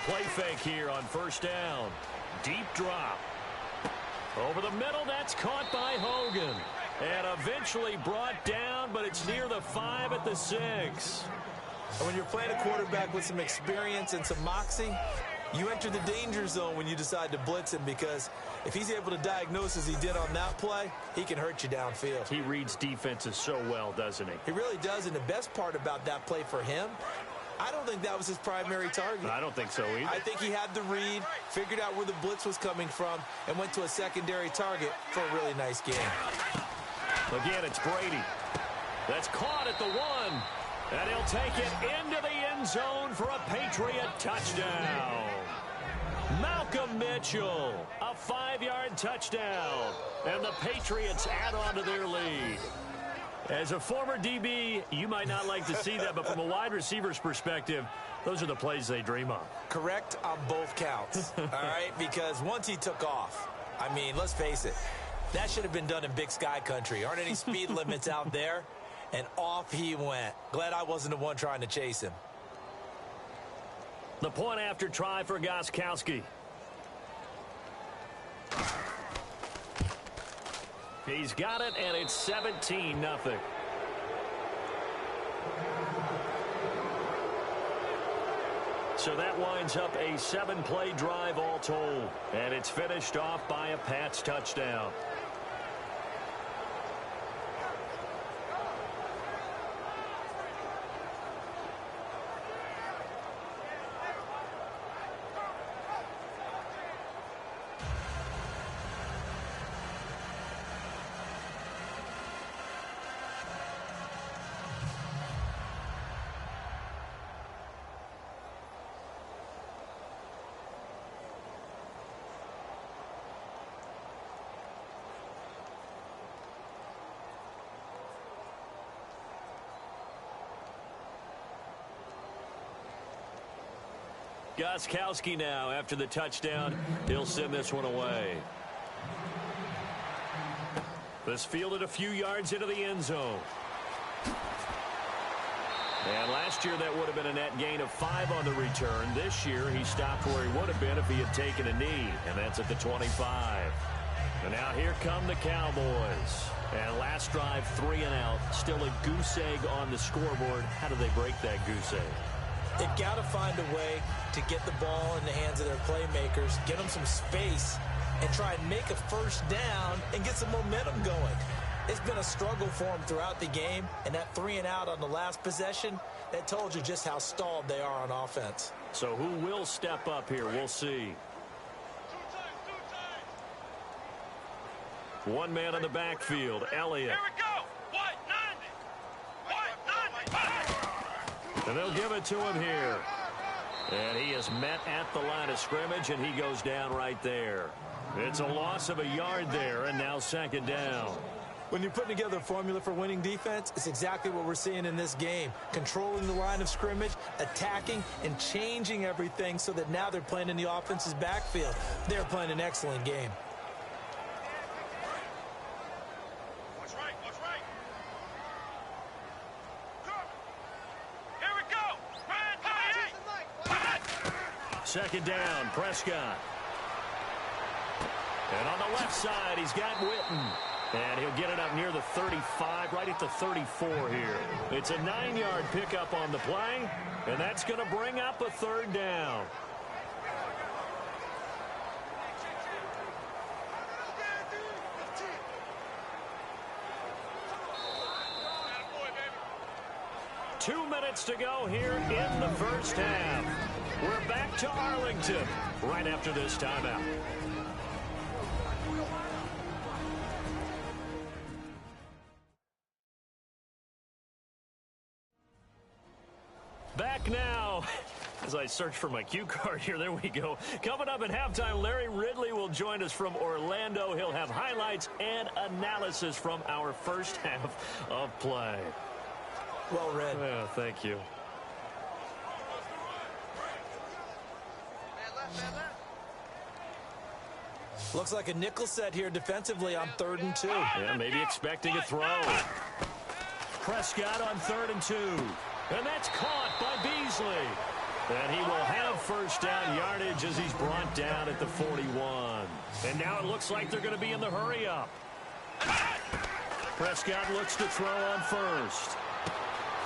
Play fake here on 1st down. Deep drop. Over the middle, that's caught by Hogan. And eventually brought down, but it's near the 5 at the 6. When you're playing a quarterback with some experience and some moxie, you enter the danger zone when you decide to blitz him, because if he's able to diagnose as he did on that play, he can hurt you downfield. He reads defenses so well, doesn't he? He really does, and the best part about that play for him, I don't think that was his primary target. I don't think so either. I think he had the read, figured out where the blitz was coming from, and went to a secondary target for a really nice game. Again, it's Brady. That's caught at the 1. And he'll take it into the end zone for a Patriot touchdown. Malcolm Mitchell, a 5-yard touchdown. And the Patriots add on to their lead. As a former DB, you might not like to see that, but from a wide receiver's perspective, those are the plays they dream of. Correct on both counts, all right? Because once he took off, I mean, let's face it, that should have been done in Big Sky country. Aren't any speed limits out there? And off he went. Glad I wasn't the one trying to chase him. The point after try for Gostkowski. He's got it, and it's 17-0. So that winds up a 7-play drive all told. And it's finished off by a Pats touchdown. Gostkowski now after the touchdown. He'll send this one away. This fielded a few yards into the end zone. And last year that would have been a net gain of 5 on the return. This year he stopped where he would have been if he had taken a knee, and that's at the 25. And now here come the Cowboys. And last drive, 3 and out. Still a goose egg on the scoreboard. How do they break that goose egg? They've got to find a way to get the ball in the hands of their playmakers, get them some space, and try and make a first down and get some momentum going. It's been a struggle for them throughout the game, and that 3 and out on the last possession, that told you just how stalled they are on offense. So who will step up here? We'll see. One man in the backfield, Elliott. Here we go. White 90. White 90. And they'll give it to him here. And he is met at the line of scrimmage, and he goes down right there. It's a loss of a yard there, and now second down. When you're putting together a formula for winning defense, it's exactly what we're seeing in this game. Controlling the line of scrimmage, attacking, and changing everything so that now they're playing in the offense's backfield. They're playing an excellent game. What's right? What's right? Here we go. Second down, Prescott. And on the left side, he's got Witten. And he'll get it up near the 35, right at the 34 here. It's a 9-yard pickup on the play, and that's going to bring up a third down. Two minutes to go here in the first half. We're back to Arlington right after this timeout. Back now, as I search for my cue card here, there we go. Coming up at halftime, Larry Ridley will join us from Orlando. He'll have highlights and analysis from our first half of play. Well read. Yeah, thank you. Looks like a nickel set here defensively on 3rd and 2. Yeah, maybe expecting a throw. Prescott on 3rd and 2. And that's caught by Beasley. And he will have first down yardage as he's brought down at the 41. And now it looks like they're going to be in the hurry-up. Prescott looks to throw on first.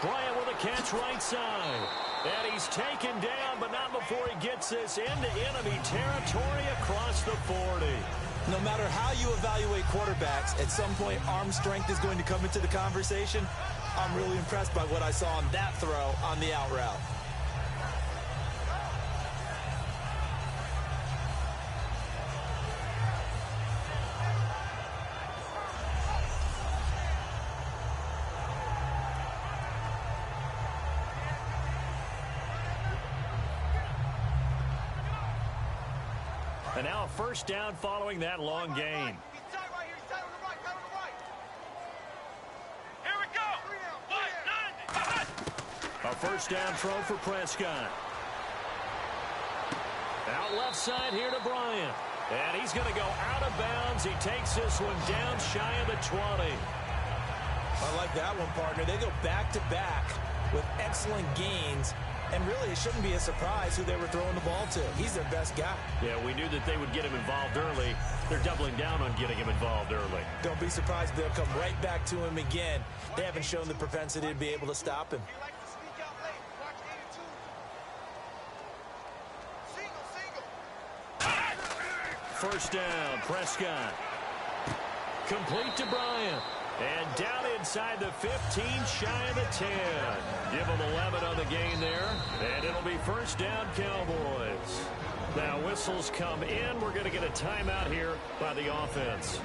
Bryant with a catch right side. And he's taken down, but not before he gets this into enemy territory across the 40. No matter how you evaluate quarterbacks, at some point arm strength is going to come into the conversation. I'm really impressed by what I saw on that throw on the out route. And now a first down following that long gain. A first down throw for Prescott. Out left side here to Bryant. And he's going to go out of bounds. He takes this one down shy of the 20. I like that one, partner. They go back-to-back with excellent gains. And really, it shouldn't be a surprise who they were throwing the ball to. He's their best guy. Yeah, we knew that they would get him involved early. They're doubling down on getting him involved early. Don't be surprised they'll come right back to him again. They haven't shown the propensity to be able to stop him. First down, Prescott. Complete to Bryant. And down inside the 15, shy of the 10. Give them 11 on the gain there. And it'll be first down, Cowboys. Now whistles come in. We're going to get a timeout here by the offense.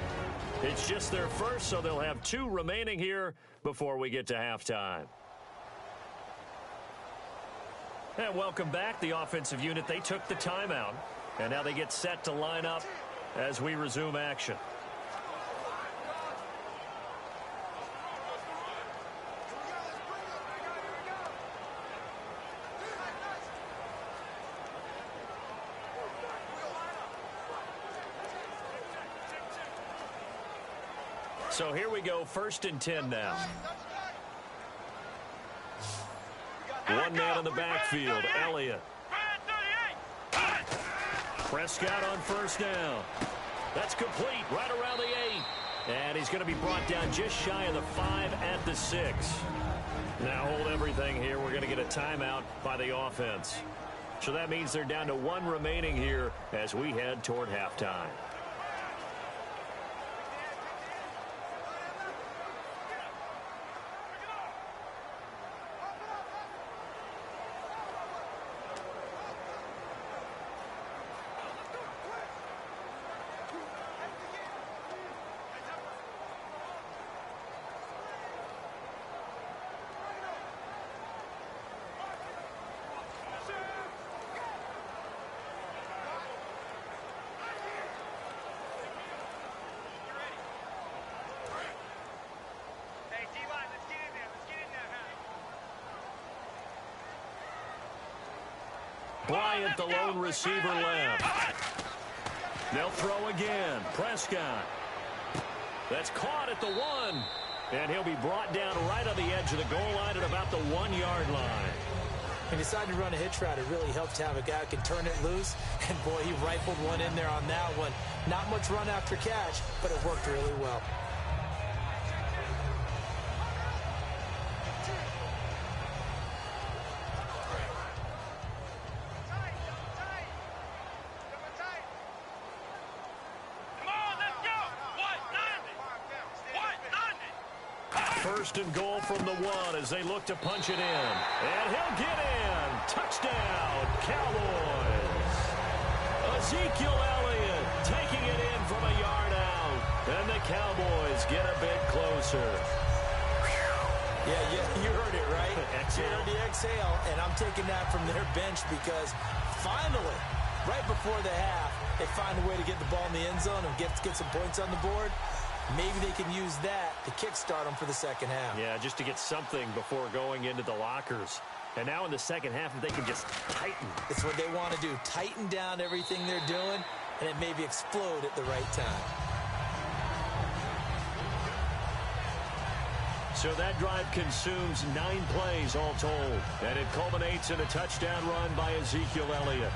It's just their first, so they'll have 2 remaining here before we get to halftime. And welcome back, the offensive unit. They took the timeout. And now they get set to line up as we resume action. So here we go, 1st and 10 now. One man in the backfield, Elliott. Prescott on 1st down. That's complete right around the 8. And he's going to be brought down just shy of the 5 at the 6. Now hold everything here. We're going to get a timeout by the offense. So that means they're down to 1 remaining here as we head toward halftime. Bryant, the lone receiver, left. They'll throw again. Prescott. That's caught at the 1. And he'll be brought down right on the edge of the goal line at about the 1-yard line. He decided to run a hitch route. It really helped to have a guy who can turn it loose. And, boy, he rifled one in there on that one. Not much run after catch, but it worked really well. First and goal from the 1 as they look to punch it in. And he'll get in. Touchdown, Cowboys. Ezekiel Elliott taking it in from a yard out. And the Cowboys get a bit closer. Yeah, you heard it, right? Exhale. You heard the exhale, and I'm taking that from their bench because finally, right before the half, they find a way to get the ball in the end zone and get some points on the board. Maybe they can use that to kickstart them for the second half. Yeah, just to get something before going into the lockers. And now in the second half, if they can just tighten. It's what they want to do. Tighten down everything they're doing, and it maybe explode at the right time. So that drive consumes 9 plays all told. And it culminates in a touchdown run by Ezekiel Elliott.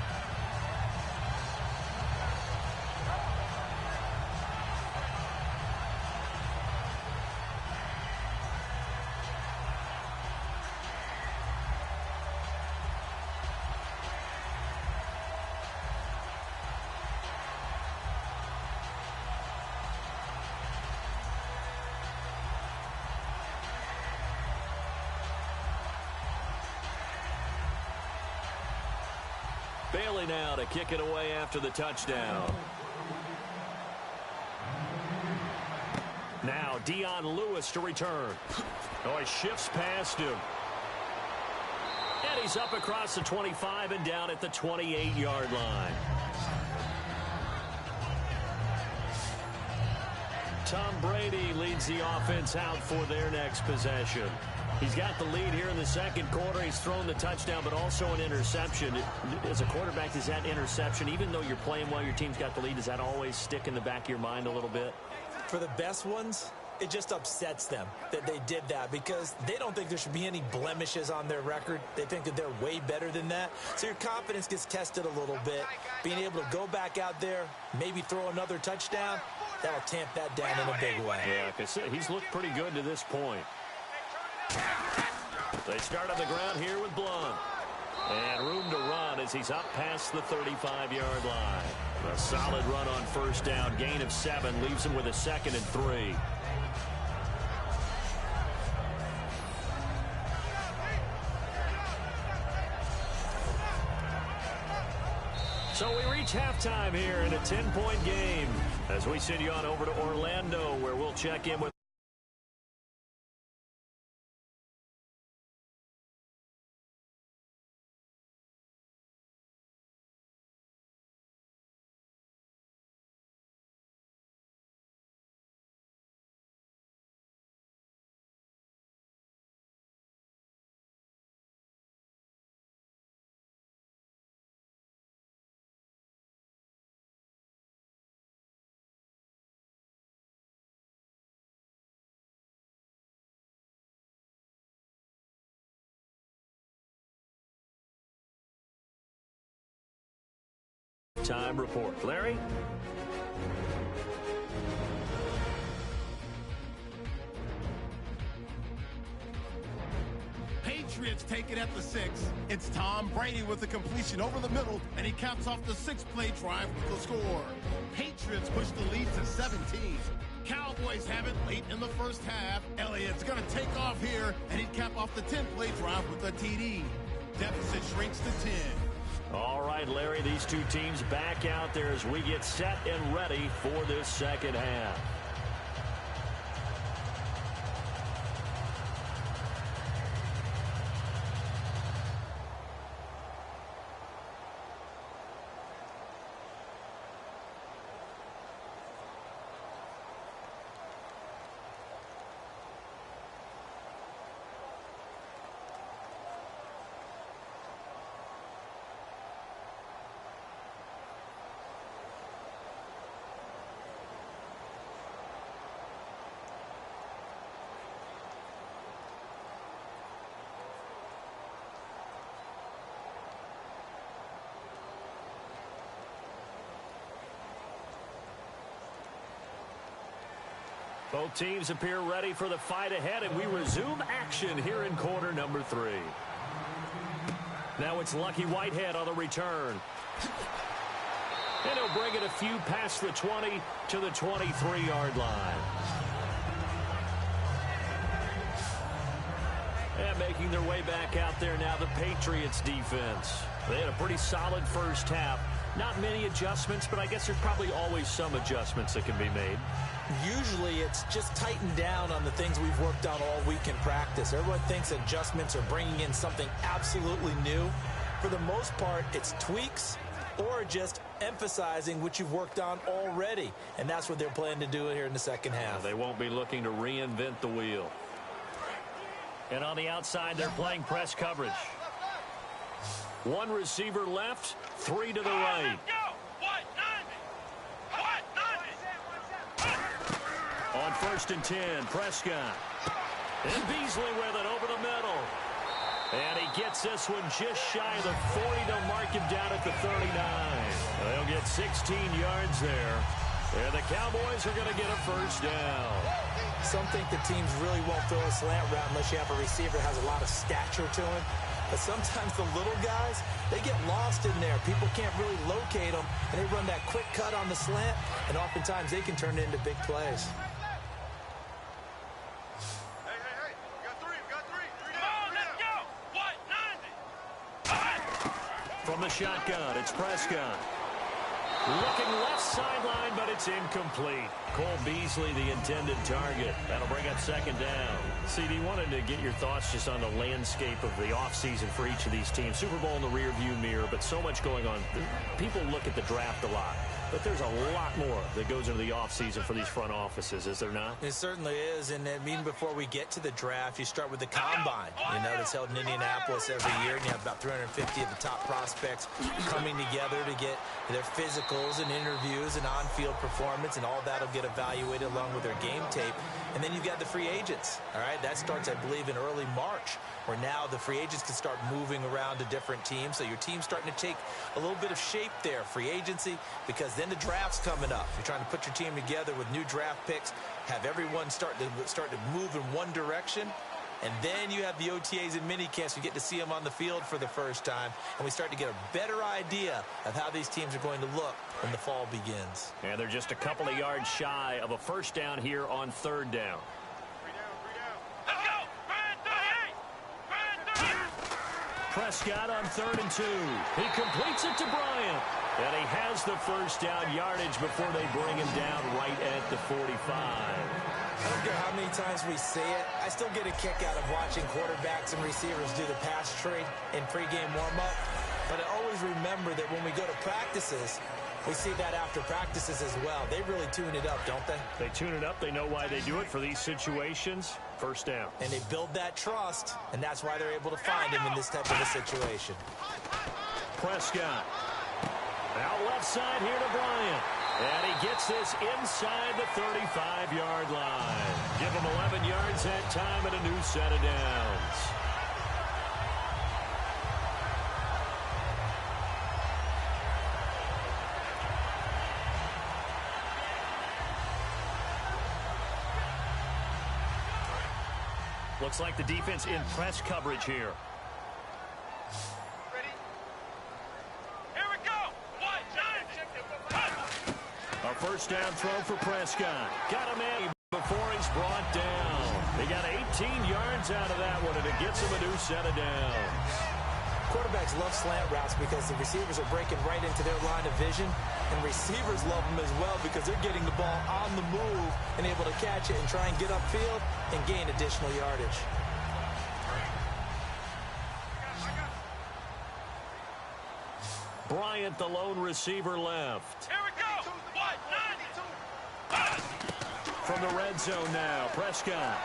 Bailey now to kick it away after the touchdown. Now Dion Lewis to return. Oh, he shifts past him. And he's up across the 25 and down at the 28-yard line. Tom Brady leads the offense out for their next possession. He's got the lead here in the second quarter. He's thrown the touchdown, but also an interception. As a quarterback, does that interception, even though you're playing well, your team's got the lead, does that always stick in the back of your mind a little bit? For the best ones, it just upsets them that they did that because they don't think there should be any blemishes on their record. They think that they're way better than that. So your confidence gets tested a little bit. Being able to go back out there, maybe throw another touchdown, that'll tamp that down in a big way. Yeah, because he's looked pretty good to this point. They start on the ground here with Blunt. And room to run as he's up past the 35-yard line. A solid run on first down. Gain of 7 leaves him with a 2nd and 3. So we reach halftime here in a 10-point game as we send you on over to Orlando, where we'll check in with halftime report. Larry? Patriots take it at the 6. It's Tom Brady with the completion over the middle, and he caps off the 6-play drive with the score. Patriots push the lead to 17. Cowboys have it late in the first half. Elliott's going to take off here, and he'd cap off the 10-play drive with a TD. Deficit shrinks to 10. All right, Larry, these two teams back out there as we get set and ready for this second half. Both teams appear ready for the fight ahead, and we resume action here in quarter number 3. Now it's Lucky Whitehead on the return. And he'll bring it a few past the 20 to the 23-yard line. And making their way back out there now, the Patriots defense. They had a pretty solid first half. Not many adjustments, but I guess there's probably always some adjustments that can be made. Usually it's just tightened down on the things we've worked on all week in practice. Everyone thinks adjustments are bringing in something absolutely new. For the most part, it's tweaks or just emphasizing what you've worked on already. And that's what they're planning to do here in the second half. They won't be looking to reinvent the wheel. And on the outside, they're playing press coverage. One receiver left, 3 to the right. On 1st and 10, Prescott. And Beasley with it over the middle. And he gets this one just shy of the 40. They'll mark him down at the 39. They'll get 16 yards there. And the Cowboys are going to get a first down. Some think the teams really won't throw a slant route unless you have a receiver that has a lot of stature to him. But sometimes the little guys, they get lost in there. People can't really locate them, and they run that quick cut on the slant, and oftentimes they can turn it into big plays. Hey, we got three. Come on, let's go. What? 90. From the shotgun, it's Prescott. Looking left sideline, but it's incomplete. Cole Beasley, the intended target. That'll bring up second down. CD, wanted to get your thoughts just on the landscape of the offseason for each of these teams. Super Bowl in the rearview mirror, but so much going on. People look at the draft a lot, but there's a lot more that goes into the offseason for these front offices, is there not? It certainly is, and even before we get to the draft, you start with the combine. You know, that's held in Indianapolis every year, and you have about 350 of the top prospects coming together to get their physicals and interviews and on-field performance, and all that'll get evaluated along with their game tape. And then you've got the free agents, all right? That starts, I believe, in early March, where now the free agents can start moving around to different teams. So your team's starting to take a little bit of shape there, free agency, because then the draft's coming up. You're trying to put your team together with new draft picks, have everyone start to move in one direction. And then you have the OTAs and minicamps. You get to see them on the field for the first time. And we start to get a better idea of how these teams are going to look when the fall begins. And they're just a couple of yards shy of a first down here on 3rd down. 3 down. Let's go. Prescott on 3rd and 2. He completes it to Bryant. And he has the first down yardage before they bring him down right at the 45. I don't care how many times we say it, I still get a kick out of watching quarterbacks and receivers do the pass tree in pregame warm-up. But I always remember that when we go to practices, we see that after practices as well. They really tune it up, don't they? They tune it up. They know why they do it for these situations. First down. And they build that trust, and that's why they're able to find him in this type of a situation. Prescott. Out left side here to Bryant. And he gets this inside the 35-yard line. Give him 11 yards that time and a new set of downs. Looks like the defense in press coverage here. Ready? Here we go. 1-9. A first down throw for Prescott. Got him in before he's brought down. They got 18 yards out of that one, and it gets him a new set of downs. Quarterbacks love slant routes because the receivers are breaking right into their line of vision, and receivers love them as well because they're getting the ball on the move and able to catch it and try and get upfield and gain additional yardage. Bryant, the lone receiver, left. Here we go. 1-9. From the red zone now, Prescott.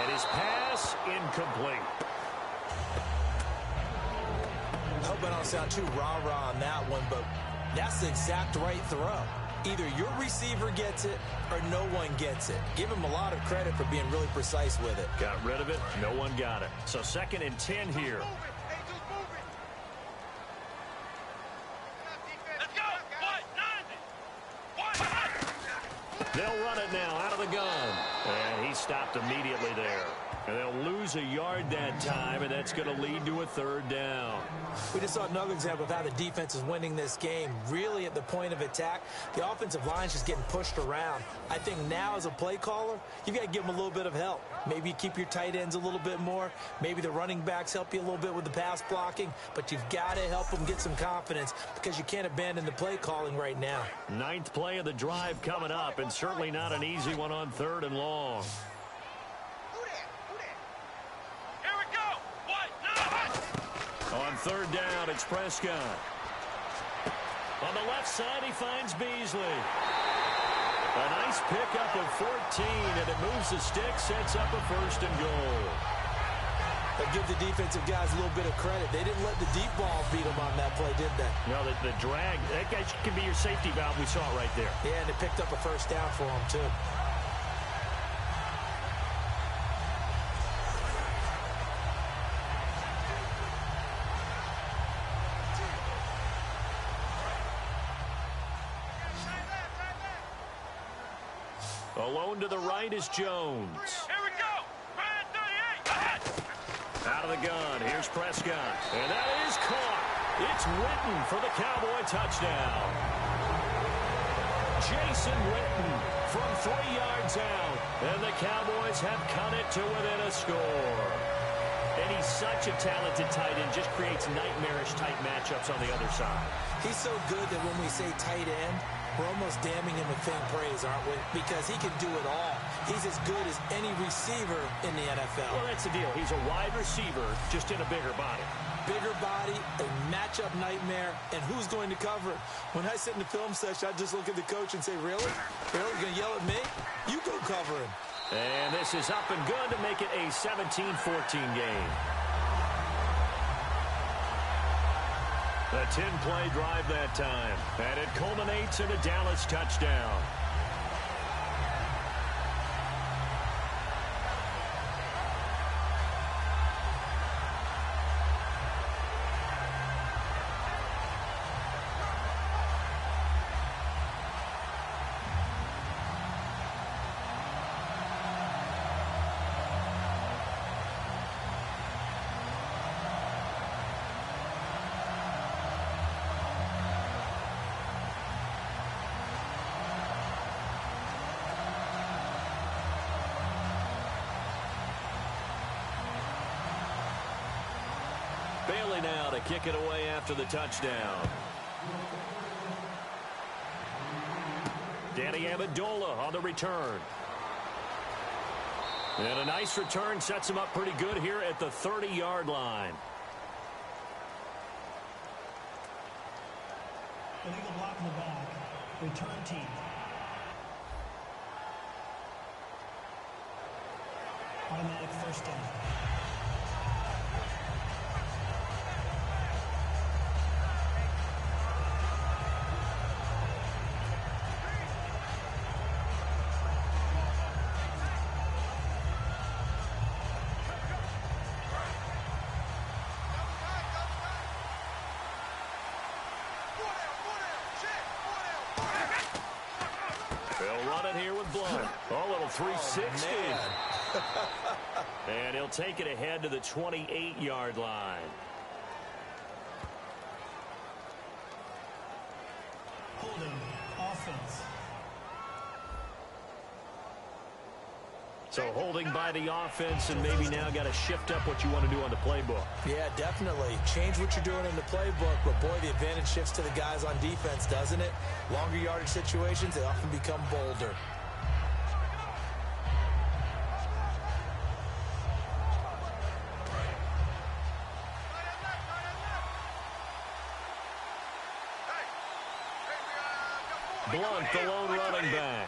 And his pass incomplete. I hope I don't sound too rah-rah on that one, but that's the exact right throw. Either your receiver gets it or no one gets it. Give him a lot of credit for being really precise with it. Got rid of it. No one got it. So 2nd and 10 here. Let's go. 1-9. They'll run it now out of the gun. And he stopped immediately there. And they'll lose a yard that time, and that's going to lead to a 3rd down. We just saw another example of how the defense is winning this game. Really at the point of attack, the offensive line's just getting pushed around. I think now as a play caller, you've got to give them a little bit of help. Maybe you keep your tight ends a little bit more. Maybe the running backs help you a little bit with the pass blocking. But you've got to help them get some confidence because you can't abandon the play calling right now. 9th play of the drive coming up, and certainly not an easy one on 3rd and long. On 3rd down, it's Prescott. On the left side, he finds Beasley. A nice pickup of 14, and it moves the stick, sets up a 1st and goal. But give the defensive guys a little bit of credit. They didn't let the deep ball beat them on that play, did they? No, the drag, that guy can be your safety valve. We saw it right there. Yeah, and it picked up a 1st down for them, too. Alone to the right is Jones. Here we go. Ryan 38. Out of the gun. Here's Prescott. And that is caught. It's Witten for the Cowboy touchdown. Jason Witten from 3 yards out. And the Cowboys have cut it to within a score. And he's such a talented tight end. Just creates nightmarish type matchups on the other side. He's so good that when we say tight end, we're almost damning him with faint praise, aren't we? Because he can do it all. He's as good as any receiver in the NFL. Well, that's the deal. He's a wide receiver, just in a bigger body. Bigger body, a matchup nightmare, and who's going to cover it? When I sit in the film session, I just look at the coach and say, really? Really? You're going to yell at me? You go cover him. And this is up and good to make it a 17-14 game. A 10-play drive that time, and it culminates in a Dallas touchdown. Bailey now to kick it away after the touchdown. Danny Amendola on the return. And a nice return sets him up pretty good here at the 30-yard line. Illegal block in the back. Return team. Automatic 1st down. They'll run it here with Blunt. A little 360. Oh, And he'll take it ahead to the 28-yard line. Holding offense. So holding by the offense, and maybe now got to shift up what you want to do on the playbook. Yeah, definitely. Change what you're doing in the playbook, but boy, the advantage shifts to the guys on defense, doesn't it? Longer yardage situations, they often become bolder. Blunt, the lone running back.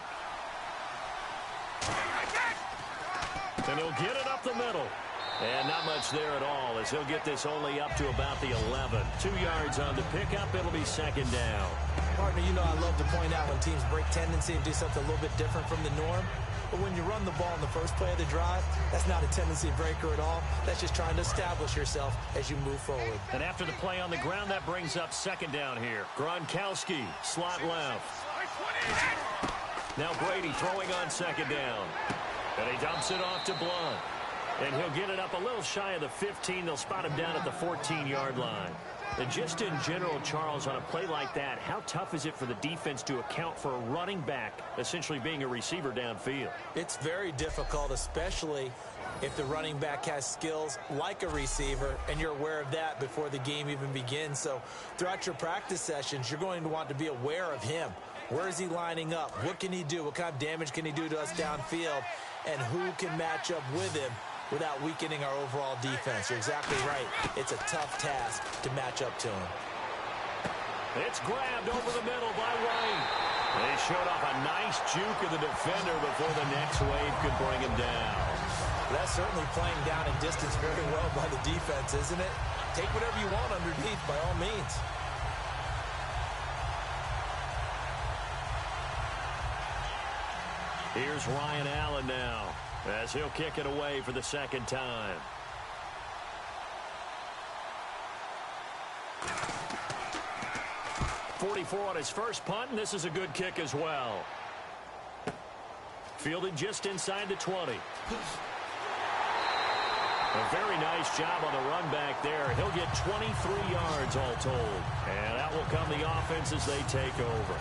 And he'll get it up the middle. And not much there at all, as he'll get this only up to about the 11. 2 yards on the pickup. It'll be second down. Partner, you know I love to point out when teams break tendency and do something a little bit different from the norm. But when you run the ball in the first play of the drive, that's not a tendency breaker at all. That's just trying to establish yourself as you move forward. And after the play on the ground, that brings up second down here. Gronkowski, slot left. Now Brady throwing on second down. And he dumps it off to Blunt. And he'll get it up a little shy of the 15. They'll spot him down at the 14-yard line. And just in general, Charles, on a play like that, how tough is it for the defense to account for a running back essentially being a receiver downfield? It's very difficult, especially if the running back has skills like a receiver, and you're aware of that before the game even begins. So throughout your practice sessions, you're going to want to be aware of him. Where is he lining up? What can he do? What kind of damage can he do to us downfield? And who can match up with him without weakening our overall defense? You're exactly right. It's a tough task to match up to him. It's grabbed over the middle by White. They showed off a nice juke of the defender before the next wave could bring him down. That's certainly playing down in distance very well by the defense, isn't it? Take whatever you want underneath by all means. Here's Ryan Allen now, as he'll kick it away for the second time. .44 on his first punt, and this is a good kick as well. Fielded just inside the 20. A very nice job on the run back there. He'll get 23 yards all told. And out will come the offense as they take over.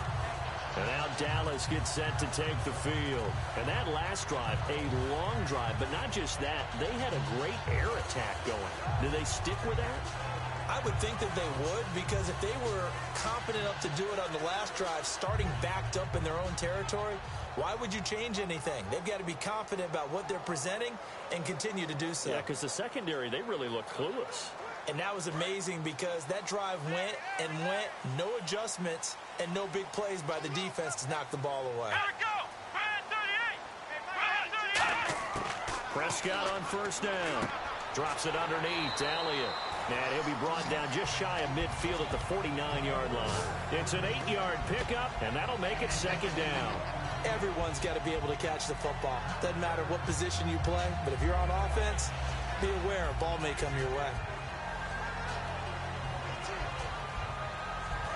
And now Dallas gets set to take the field. And that last drive, a long drive, but not just that. They had a great air attack going. Do they stick with that? I would think that they would, because if they were confident enough to do it on the last drive, starting backed up in their own territory, why would you change anything? They've got to be confident about what they're presenting and continue to do so. Yeah, because the secondary, they really look clueless. And that was amazing because that drive went and went, no adjustments, and no big plays by the defense to knock the ball away. Prescott on first down. Drops it underneath to Elliott. And he'll be brought down just shy of midfield at the 49-yard line. It's an 8-yard pickup, and that'll make it second down. Everyone's got to be able to catch the football. Doesn't matter what position you play, but if you're on offense, be aware a ball may come your way.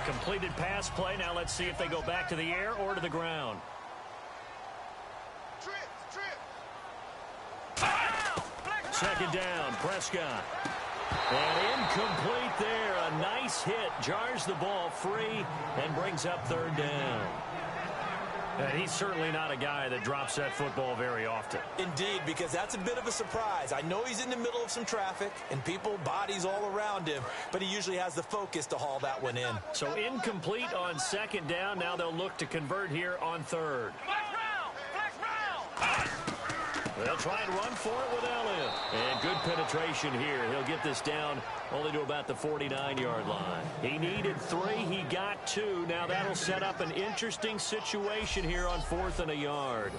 Completed pass play. Now let's see if they go back to the air or to the ground. Second down, Prescott. And incomplete there. A nice hit. Jars the ball free and brings up third down. And he's certainly not a guy that drops that football very often. Indeed, because that's a bit of a surprise. I know he's in the middle of some traffic and people, bodies all around him, but he usually has the focus to haul that one in. So incomplete on second down. Now they'll look to convert here on third. They'll try and run for it with Elliott. And good penetration here. He'll get this down only to about the 49-yard line. He needed 3. He got 2. Now that'll set up an interesting situation here on 4th and a yard.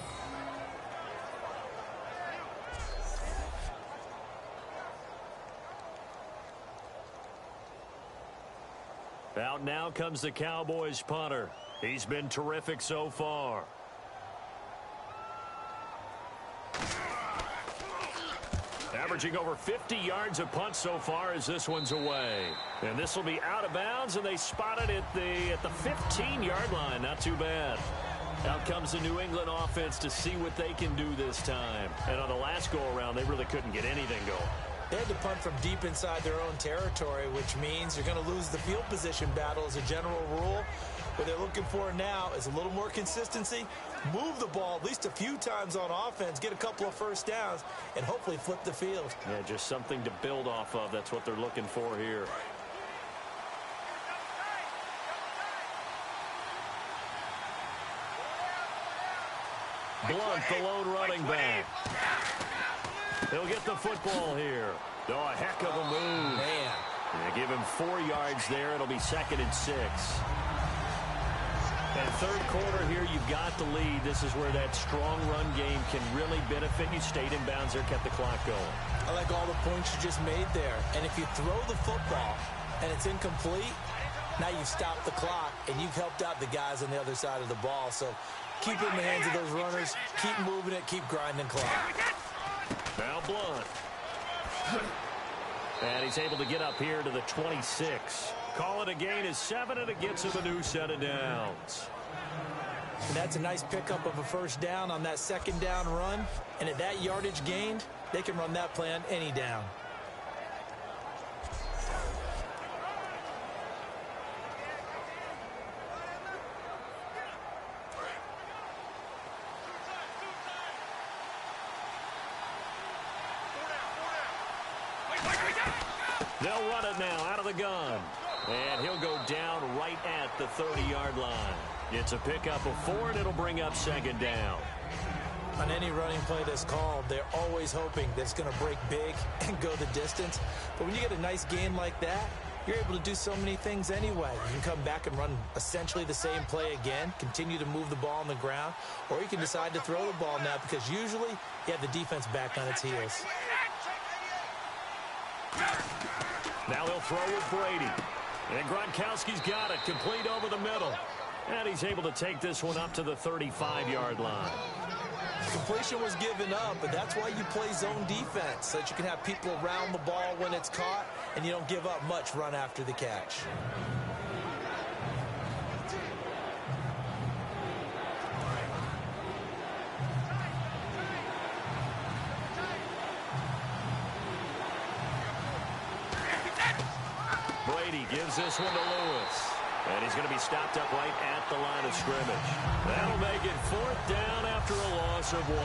Out now comes the Cowboys punter. He's been terrific so far. Averaging over 50 yards a punt so far as this one's away. And this will be out of bounds, and they spot it at the 15-yard line. Not too bad. Out comes the New England offense to see what they can do this time. And on the last go-around, they really couldn't get anything going. They had to punt from deep inside their own territory, which means you're going to lose the field position battle as a general rule. What they're looking for now is a little more consistency, move the ball at least a few times on offense, get a couple of first downs, and hopefully flip the field. Yeah, just something to build off of. That's what they're looking for here. Blunt, the lone running back. He'll get the football here. Oh, a heck of a move. Man. Yeah, give him 4 yards there. It'll be 2nd and 6. And third quarter here, you've got the lead. This is where that strong run game can really benefit you. Stayed in bounds there, kept the clock going. I like all the points you just made there. And if you throw the football and it's incomplete, now you've stopped the clock and you've helped out the guys on the other side of the ball. So keep it in the hands of those runners. Keep moving it. Keep grinding clock. Now Blunt. And he's able to get up here to the 26. Call it a gain is 7, and it gets him a new set of downs. And that's a nice pickup of a first down on that second down run. And at that yardage gained, they can run that play on any down. They'll run it now out of the gun. And he'll go down right at the 30-yard line. It's a pickup of 4, and it'll bring up 2nd down. On any running play that's called, they're always hoping that it's going to break big and go the distance. But when you get a nice gain like that, you're able to do so many things anyway. You can come back and run essentially the same play again, continue to move the ball on the ground, or you can decide to throw the ball now because usually you have the defense back on its heels. Now he'll throw with Brady. And Gronkowski's got it, complete over the middle. And he's able to take this one up to the 35-yard line. Completion was given up, but that's why you play zone defense, so that you can have people around the ball when it's caught, and you don't give up much run after the catch. Brady gives this one to Lewis. And he's going to be stopped up right at the line of scrimmage. That'll make it 4th down after a loss of 1.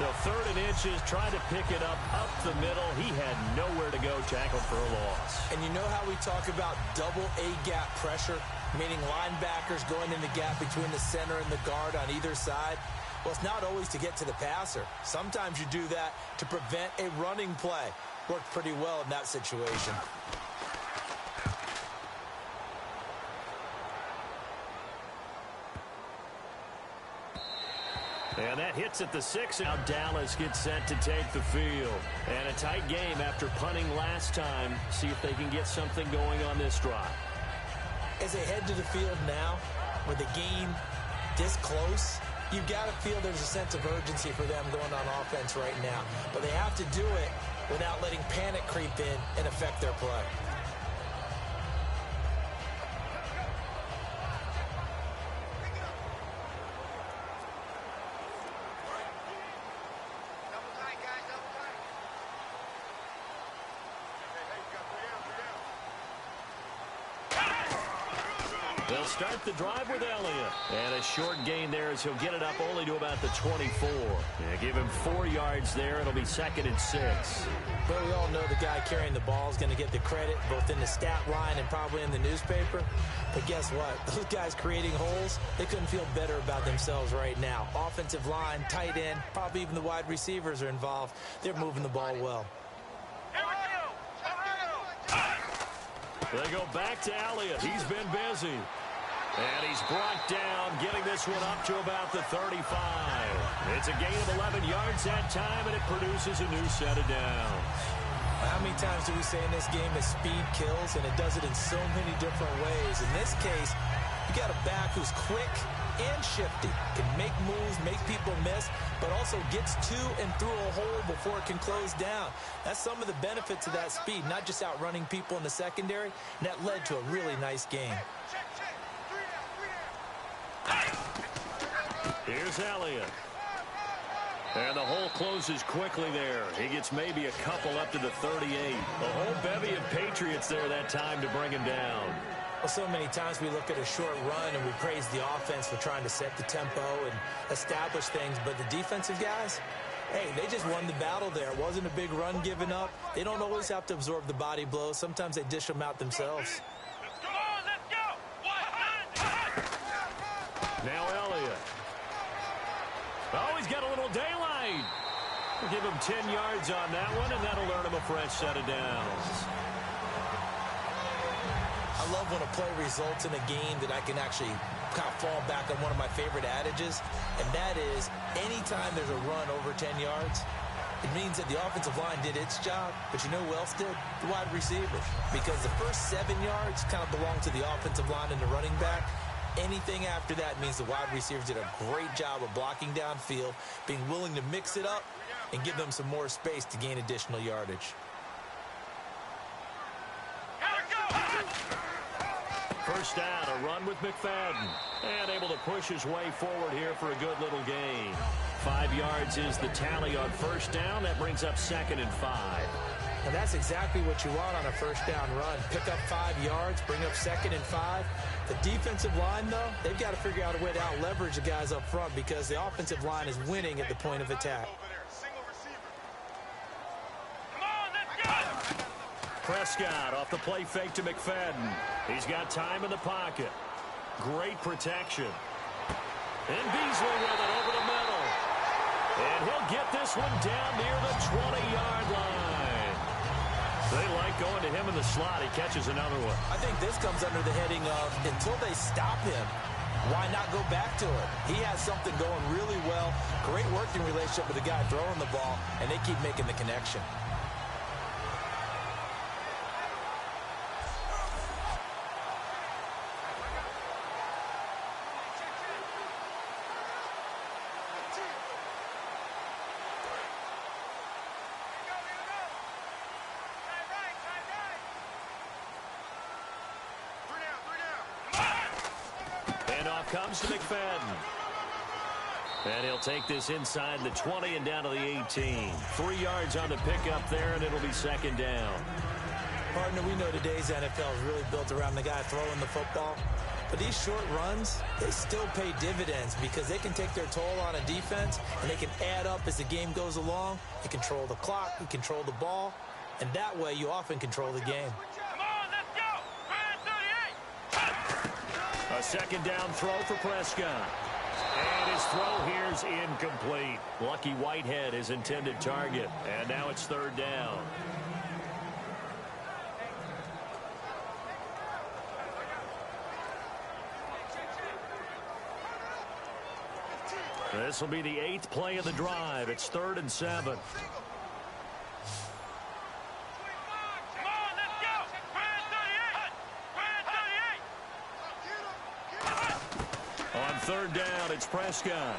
So 3rd and inches, trying to pick it up the middle. He had nowhere to go, tackled for a loss. And you know how we talk about double A-gap pressure, meaning linebackers going in the gap between the center and the guard on either side? Well, it's not always to get to the passer. Sometimes you do that to prevent a running play. Worked pretty well in that situation. And that hits at the 6. Now Dallas gets set to take the field. And a tight game after punting last time. See if they can get something going on this drive. As they head to the field now, with the game this close, you've got to feel there's a sense of urgency for them going on offense right now. But they have to do it without letting panic creep in and affect their play. They'll start the drive with Elliott. And a short gain there as he'll get it up only to about the 24. Yeah, give him 4 yards there. It'll be 2nd and 6. But we all know the guy carrying the ball is going to get the credit both in the stat line and probably in the newspaper. But guess what? Those guys creating holes, they couldn't feel better about themselves right now. Offensive line, tight end, probably even the wide receivers are involved. They're moving the ball well. They go back to Elliott. He's been busy. And he's brought down, getting this one up to about the 35. It's a gain of 11 yards that time, and it produces a new set of downs. How many times do we say in this game that speed kills, and it does it in so many different ways? In this case, you got a back who's quick and shifty, can make moves, make people miss, but also gets to and through a hole before it can close down. That's some of the benefits of that speed, not just outrunning people in the secondary, and that led to a really nice game. Here's Elliott. And the hole closes quickly there. He gets maybe a couple up to the 38. A whole bevy of Patriots there that time to bring him down. Well, so many times we look at a short run and we praise the offense for trying to set the tempo and establish things. But the defensive guys, hey, they just won the battle there. It wasn't a big run given up. They don't always have to absorb the body blows. Sometimes they dish them out themselves. Let's go! Now Elliott. Oh, he's got a little daylight. We'll give him 10 yards on that one, and that'll earn him a fresh set of downs. I love when a play results in a game that I can actually kind of fall back on one of my favorite adages, and that is anytime there's a run over 10 yards, it means that the offensive line did its job, but you know who else did? The wide receiver. Because the first 7 yards kind of belong to the offensive line and the running back. Anything after that means the wide receivers did a great job of blocking downfield, being willing to mix it up, and give them some more space to gain additional yardage. First down, a run with McFadden. And able to push his way forward here for a good little gain. 5 yards is the tally on first down. That brings up 2nd and 5. And that's exactly what you want on a first down run. Pick up 5 yards, bring up 2nd and 5. The defensive line, though, they've got to figure out a way to out-leverage the guys up front because the offensive line is winning at the point of attack. Prescott off the play fake to McFadden. He's got time in the pocket. Great protection. And Beasley with it over the middle. And he'll get this one down near the 20-yard line. They like going to him in the slot. He catches another one. I think this comes under the heading of until they stop him, why not go back to it? He has something going really well. Great working relationship with the guy throwing the ball, and they keep making the connection. Comes to McFadden. And he'll take this inside the 20 and down to the 18. 3 yards on the pickup there, and it'll be 2nd down. Partner, we know today's NFL is really built around the guy throwing the football. But these short runs, they still pay dividends because they can take their toll on a defense, and they can add up as the game goes along. You control the clock, you control the ball, and that way you often control the game. A 2nd down throw for Prescott. And his throw here's incomplete. Lucky Whitehead, his intended target. And now it's 3rd down. This will be the 8th play of the drive. It's 3rd and 7. On 3rd down, it's Prescott.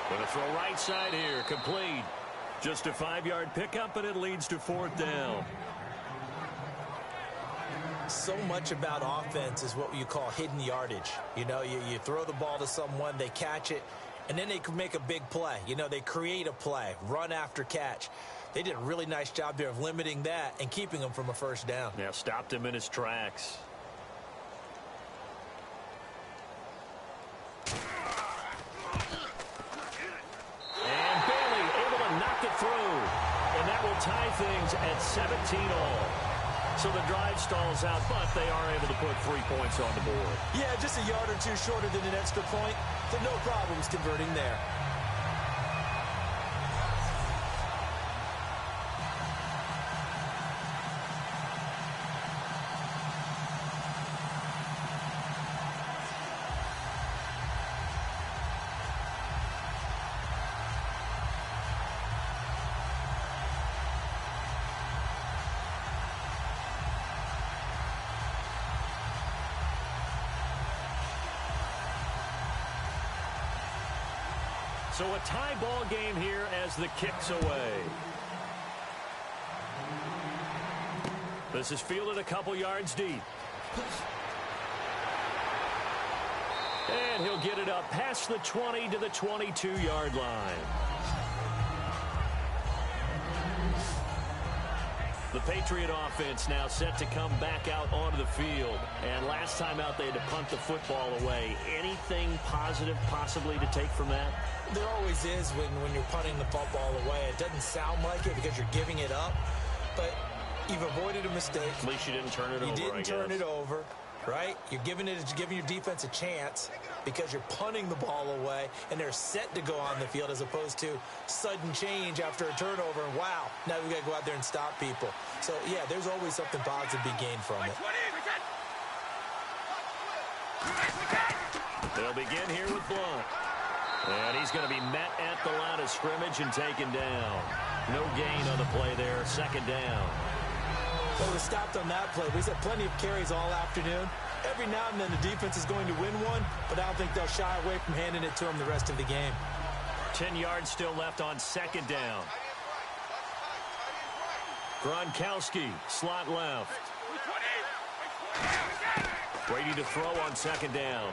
Going to throw right side here, complete. Just a 5-yard pickup, and it leads to 4th down. So much about offense is what you call hidden yardage. You know, you throw the ball to someone, they catch it, and then they can make a big play. You know, they create a play, run after catch. They did a really nice job there of limiting that and keeping him from a first down. Yeah, stopped him in his tracks. And that will tie things at 17 all. So the drive stalls out, but they are able to put 3 points on the board. Yeah, just a yard or two shorter than an extra point, so no problems converting there. So a tie ball game here as the kick's away. This is fielded a couple yards deep. And he'll get it up past the 20 to the 22-yard line. The Patriot offense now set to come back out onto the field. And last time out, they had to punt the football away. Anything positive possibly to take from that? There always is when you're punting the football away. It doesn't sound like it because you're giving it up, but you've avoided a mistake. At least you didn't turn it over, I guess. You didn't turn it over, right? You're giving your defense a chance because you're punting the ball away, and they're set to go on the field as opposed to sudden change after a turnover. And wow, now we've got to go out there and stop people. So, yeah, there's always something positive to be gained from it. They'll begin here with Blunt. And he's going to be met at the line of scrimmage and taken down. No gain on the play there, second down. Well, we stopped on that play. We've had plenty of carries all afternoon. Every now and then the defense is going to win one, but I don't think they'll shy away from handing it to them the rest of the game. 10 yards still left on second down. Gronkowski, slot left. Brady to throw on second down.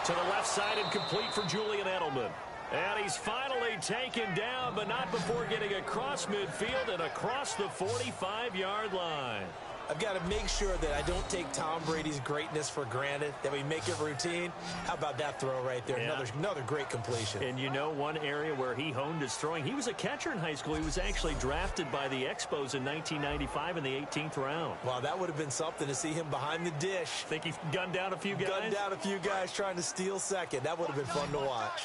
To the left side and complete for Julian Edelman. And he's finally taken down, but not before getting across midfield and across the 45-yard line. I've got to make sure that I don't take Tom Brady's greatness for granted, that we make it routine. How about that throw right there? Yeah. Another great completion. And you know one area where he honed his throwing, he was a catcher in high school. He was actually drafted by the Expos in 1995 in the 18th round. Wow, that would have been something to see him behind the dish. Think he gunned down a few guys? Gunned down a few guys trying to steal second. That would have been fun to watch.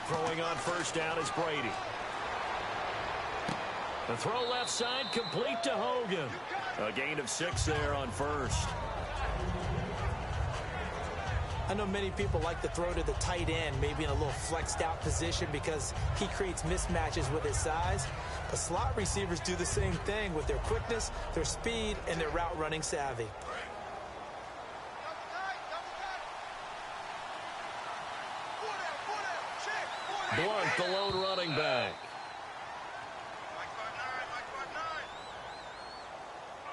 Throwing on first down is Brady. The throw left side complete to Hogan. A gain of 6 there on first. I know many people like to throw to the tight end, maybe in a little flexed out position because he creates mismatches with his size. But slot receivers do the same thing with their quickness, their speed, and their route running savvy. Blunt, the lone running back.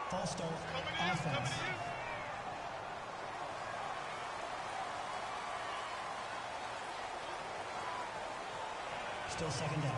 False start, offense. Still second down.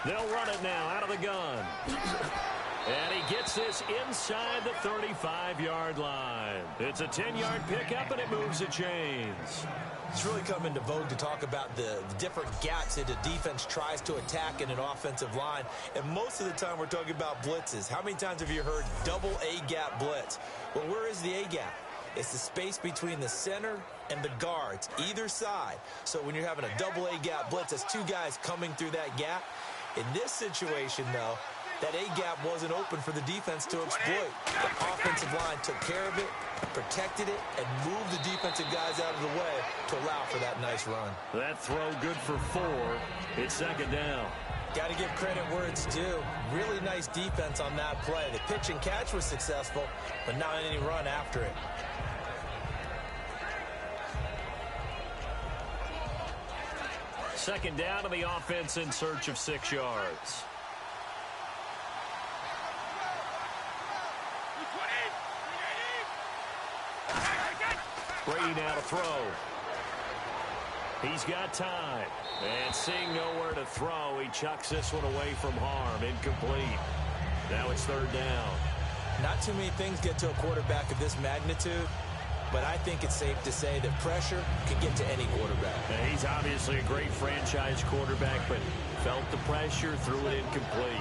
They'll run it now out of the gun. And he gets this inside the 35-yard line. It's a 10-yard pickup, and it moves the chains. It's really come into vogue to talk about the different gaps that a defense tries to attack in an offensive line. And most of the time we're talking about blitzes. How many times have you heard double A-gap blitz? Well, where is the A-gap? It's the space between the center and the guards, either side. So when you're having a double A-gap blitz, that's two guys coming through that gap. In this situation, though, that A-gap wasn't open for the defense to exploit. The offensive line took care of it, protected it, and moved the defensive guys out of the way to allow for that nice run. That throw good for 4. It's second down. Got to give credit where it's due. Really nice defense on that play. The pitch and catch was successful, but not any run after it. Second down to the offense in search of 6 yards. Brady now to throw. He's got time. And seeing nowhere to throw, he chucks this one away from harm. Incomplete. Now it's third down. Not too many things get to a quarterback of this magnitude, but I think it's safe to say that pressure can get to any quarterback. Now, he's obviously a great franchise quarterback, but felt the pressure, threw it incomplete.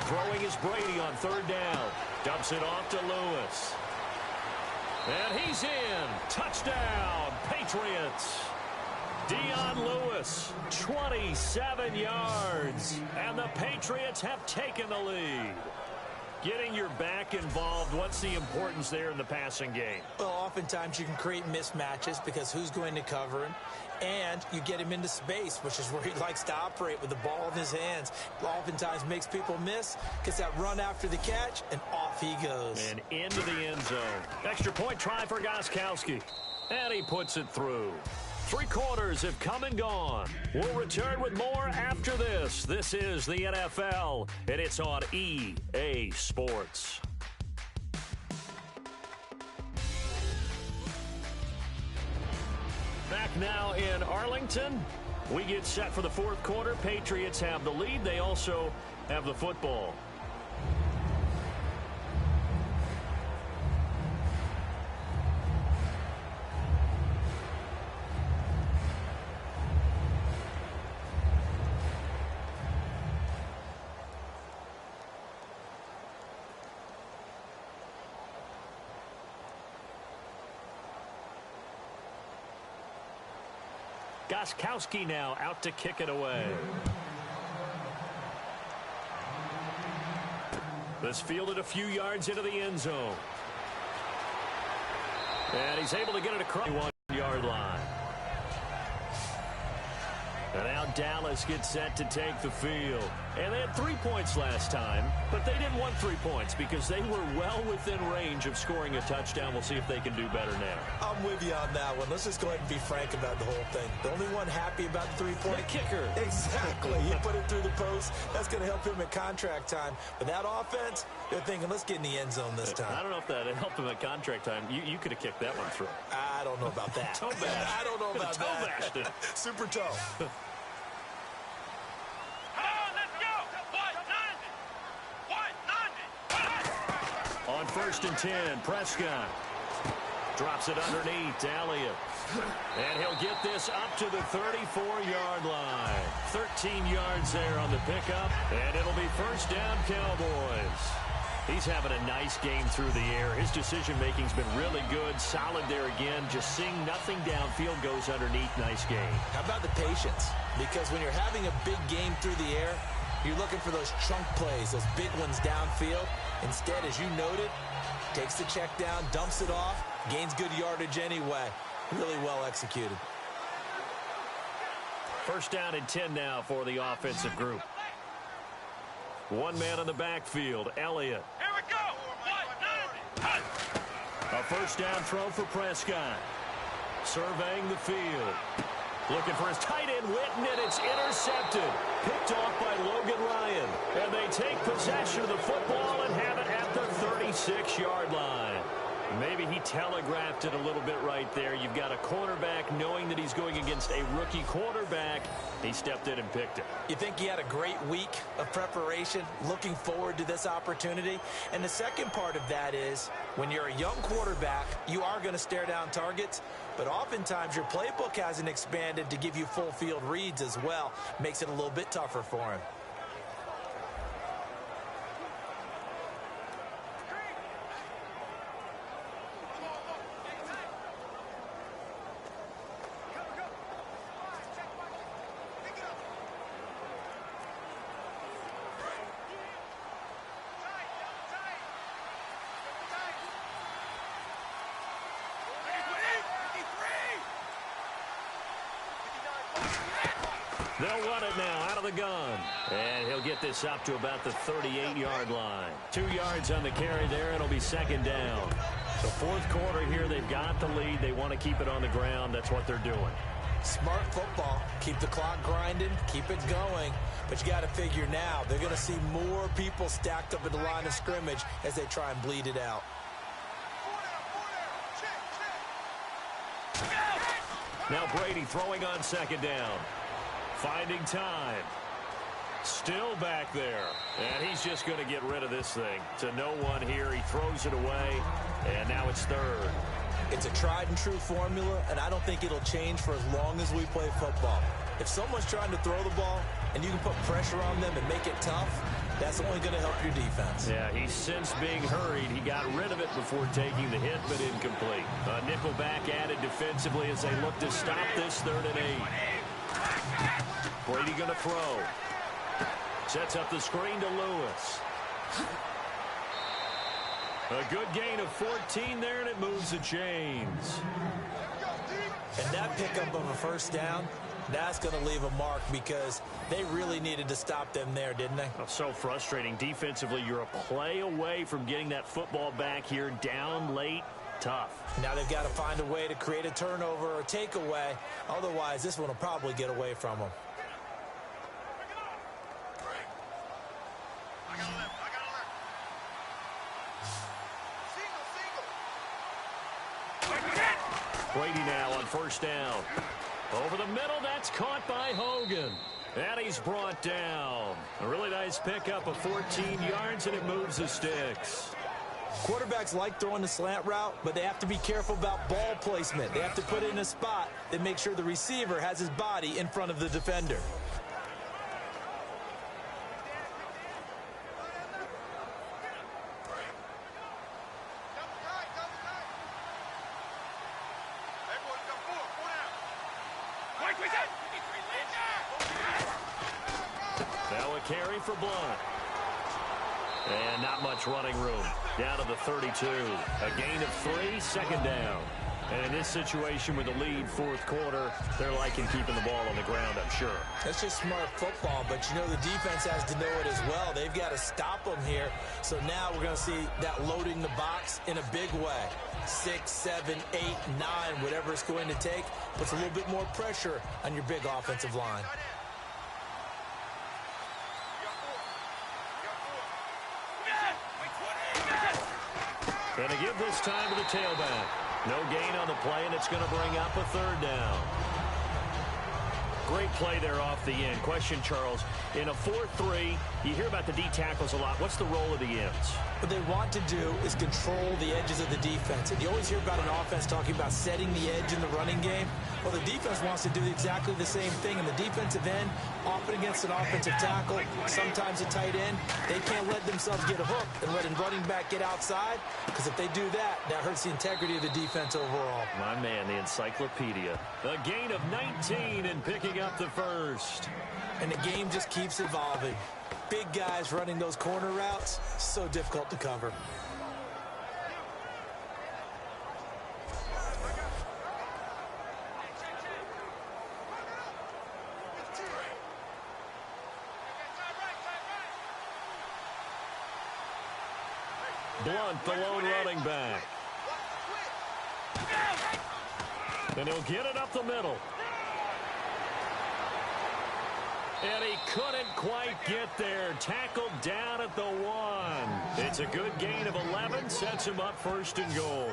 Throwing is Brady on third down. Dumps it off to Lewis. And he's in. Touchdown, Patriots. Dion Lewis, 27 yards. And the Patriots have taken the lead. Getting your back involved, what's the importance there in the passing game? Well, oftentimes you can create mismatches because who's going to cover him? And you get him into space, which is where he likes to operate with the ball in his hands. Oftentimes makes people miss, gets that run after the catch, and off he goes. And into the end zone. Extra point try for Gostkowski. And he puts it through. 3 quarters have come and gone. We'll return with more after this. This is the NFL, and it's on EA Sports. Back now in Arlington. We get set for the 4th quarter. Patriots have the lead. They also have the football. Gostkowski now out to kick it away. This fielded a few yards into the end zone. And he's able to get it across the 1-yard line. And now Dallas gets set to take the field. And they had 3 points last time, but they didn't want 3 points because they were well within range of scoring a touchdown. We'll see if they can do better now. I'm with you on that one. Let's just go ahead and be frank about the whole thing. The only one happy about the 3-point? The kicker. Exactly. He put it through the post. That's going to help him at contract time. But that offense, they're thinking, let's get in the end zone this time. I don't know if that helped him at contract time. You could have kicked that one through. I don't know about that. Toe bash. I don't know about toe that. bashed it. Super toe. On 1st and 10, Prescott drops it underneath to Elliott. And he'll get this up to the 34-yard line. 13 yards there on the pickup, and it'll be 1st down Cowboys. He's having a nice game through the air. His decision-making's been really good. Solid there again. Just seeing nothing downfield, goes underneath. Nice game. How about the patience? Because when you're having a big game through the air, you're looking for those chunk plays, those big ones downfield. Instead, as you noted, takes the check down, dumps it off, gains good yardage anyway. Really well executed. 1st down and 10 now for the offensive group. One man in the backfield, Elliott. Here we go. A 1st down throw for Prescott. Surveying the field. Looking for his tight end, Witten, and it's intercepted. Picked off by Logan Ryan. And they take possession of the football and have it at the 36-yard line. Maybe he telegraphed it a little bit right there. You've got a cornerback knowing that he's going against a rookie quarterback. He stepped in and picked it. You think he had a great week of preparation, looking forward to this opportunity? And the second part of that is, when you're a young quarterback, you are going to stare down targets, but oftentimes your playbook hasn't expanded to give you full field reads as well. Makes it a little bit tougher for him. They'll run it now out of the gun. And he'll get this up to about the 38-yard line. 2 yards on the carry there. It'll be 2nd down. The 4th quarter here, they've got the lead. They want to keep it on the ground. That's what they're doing. Smart football. Keep the clock grinding. Keep it going. But you got to figure now, they're going to see more people stacked up at the line of scrimmage as they try and bleed it out. Now Brady throwing on 2nd down. Finding time. Still back there. And he's just going to get rid of this thing. To no one here. He throws it away. And now it's 3rd. It's a tried and true formula, and I don't think it'll change for as long as we play football. If someone's trying to throw the ball and you can put pressure on them and make it tough, that's only going to help your defense. Yeah, he's since being hurried. He got rid of it before taking the hit, but incomplete. A nickel back added defensively as they look to stop this 3rd and 8. Brady going to throw. Sets up the screen to Lewis. A good gain of 14 there, and it moves the chains. And that pickup of a first down, that's going to leave a mark because they really needed to stop them there, didn't they? Oh, so frustrating. Defensively, you're a play away from getting that football back here, down late. Tough. Now they've got to find a way to create a turnover or takeaway. Otherwise, this one will probably get away from them. Brady now on first down. Over the middle, that's caught by Hogan. And he's brought down. A really nice pickup of 14 yards, and it moves the sticks. Quarterbacks like throwing the slant route, but they have to be careful about ball placement. They have to put it in a spot that makes sure the receiver has his body in front of the defender. Now a carry for Blunt. And not much running room. Down to the 32. A gain of 3, second down. And in this situation with the lead fourth quarter, they're liking keeping the ball on the ground, I'm sure. That's just smart football, but you know the defense has to know it as well. They've got to stop them here. So now we're going to see that loading the box in a big way. 6, 7, 8, 9, whatever it's going to take, puts a little bit more pressure on your big offensive line. Going to give this time to the tailback. No gain on the play, and it's going to bring up a third down. Great play there off the end. Question, Charles, in a 4-3, you hear about the D tackles a lot. What's the role of the ends? What they want to do is control the edges of the defense. And you always hear about an offense talking about setting the edge in the running game. Well, the defense wants to do exactly the same thing. And the defensive end, often against an offensive tackle, sometimes a tight end, they can't let themselves get a hook and let a running back get outside. Because if they do that, that hurts the integrity of the defense overall. My man, the encyclopedia. A gain of 19 and picking up the first. And the game just keeps evolving. Big guys running those corner routes, so difficult to cover. Blunt, the lone running back. And he'll get it up the middle. And he couldn't quite get there. Tackled down at the 1. It's a good gain of 11. Sets him up first and goal.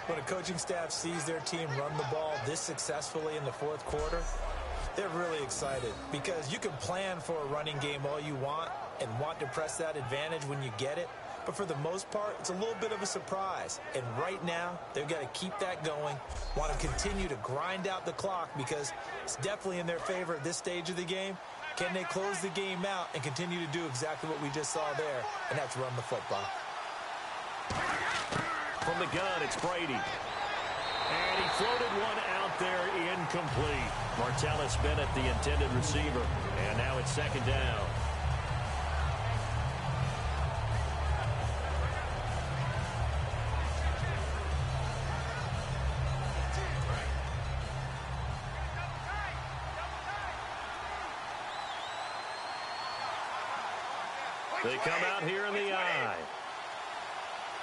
When a coaching staff sees their team run the ball this successfully in the fourth quarter, they're really excited. Because you can plan for a running game all you want and want to press that advantage when you get it. But for the most part, it's a little bit of a surprise. And right now, they've got to keep that going, want to continue to grind out the clock because it's definitely in their favor at this stage of the game. Can they close the game out and continue to do exactly what we just saw there, and that's run the football? From the gun, it's Brady. And he floated one out there incomplete. Martellus Bennett, the intended receiver. And now it's second down. They come out here in the eye.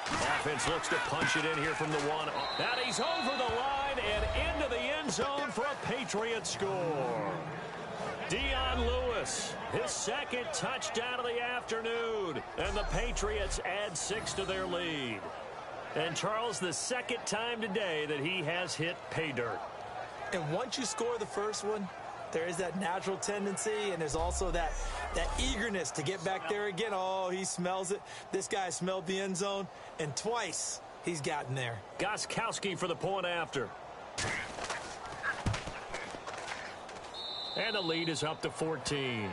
Offense looks to punch it in here from the 1. And he's over the line and into the end zone for a Patriots score. Dion Lewis, his second touchdown of the afternoon. And the Patriots add 6 to their lead. And Charles, the second time today that he has hit pay dirt. And once you score the first one, there is that natural tendency, and there's also that eagerness to get back there again. Oh, he smells it. This guy smelled the end zone, and twice he's gotten there. Gostkowski for the point after. And the lead is up to 14.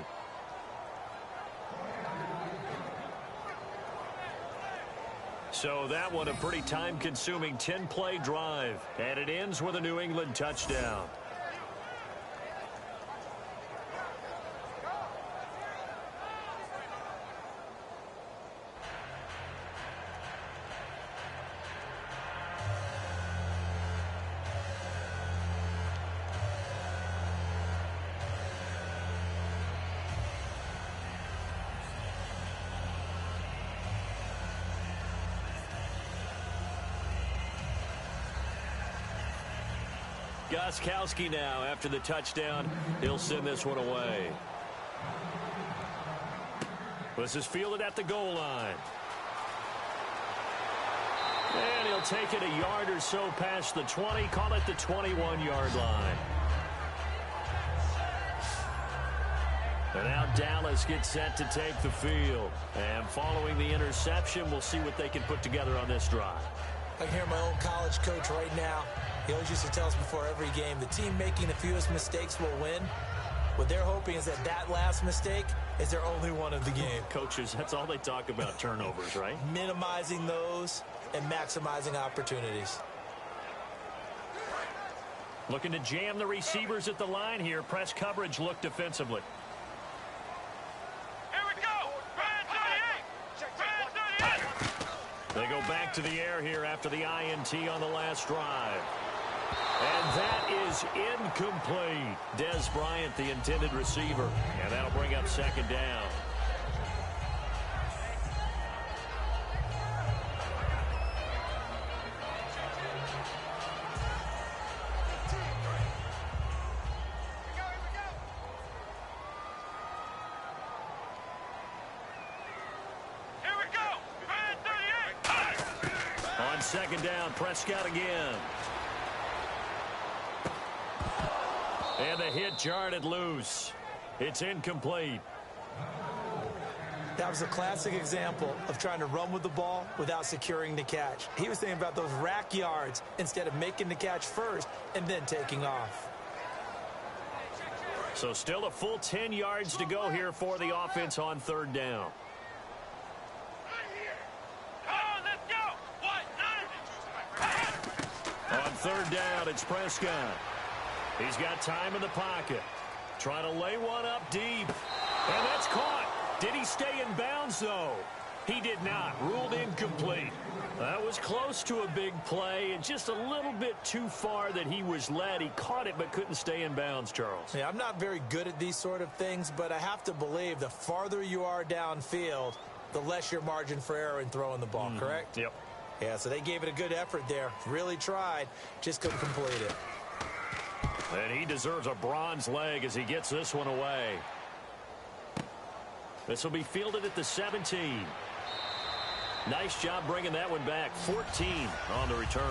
So that one a pretty time-consuming 10-play drive, and it ends with a New England touchdown. Gostkowski now, after the touchdown, he'll send this one away. This is fielded at the goal line. And he'll take it a yard or so past the 20, call it the 21-yard line. And now Dallas gets set to take the field. And following the interception, we'll see what they can put together on this drive. I can hear my old college coach right now. He always used to tell us before every game, the team making the fewest mistakes will win. What they're hoping is that last mistake is their only one of the game. Coaches, that's all they talk about, turnovers, right? Minimizing those and maximizing opportunities. Looking to jam the receivers at the line here. Press coverage look defensively. Here we go. Brand 38. They go back to the air here after the INT on the last drive. And that is incomplete. Dez Bryant, the intended receiver. And that'll bring up second down. Here we go. Brand 38. On second down, Prescott again. And the hit jarred it loose. It's incomplete. That was a classic example of trying to run with the ball without securing the catch. He was thinking about those rack yards instead of making the catch first and then taking off. So still a full 10 yards to go here for the offense on third down. On third down, it's Prescott. He's got time in the pocket. Trying to lay one up deep. And that's caught. Did he stay in bounds, though? He did not. Ruled incomplete. That was close to a big play and just a little bit too far that he was led. He caught it but couldn't stay in bounds, Charles. Yeah, I'm not very good at these sort of things, but I have to believe the farther you are downfield, the less your margin for error in throwing the ball, correct? Yep. Yeah, so they gave it a good effort there. Really tried. Just couldn't complete it. And he deserves a bronze leg as he gets this one away. This will be fielded at the 17. Nice job bringing that one back. 14 on the return.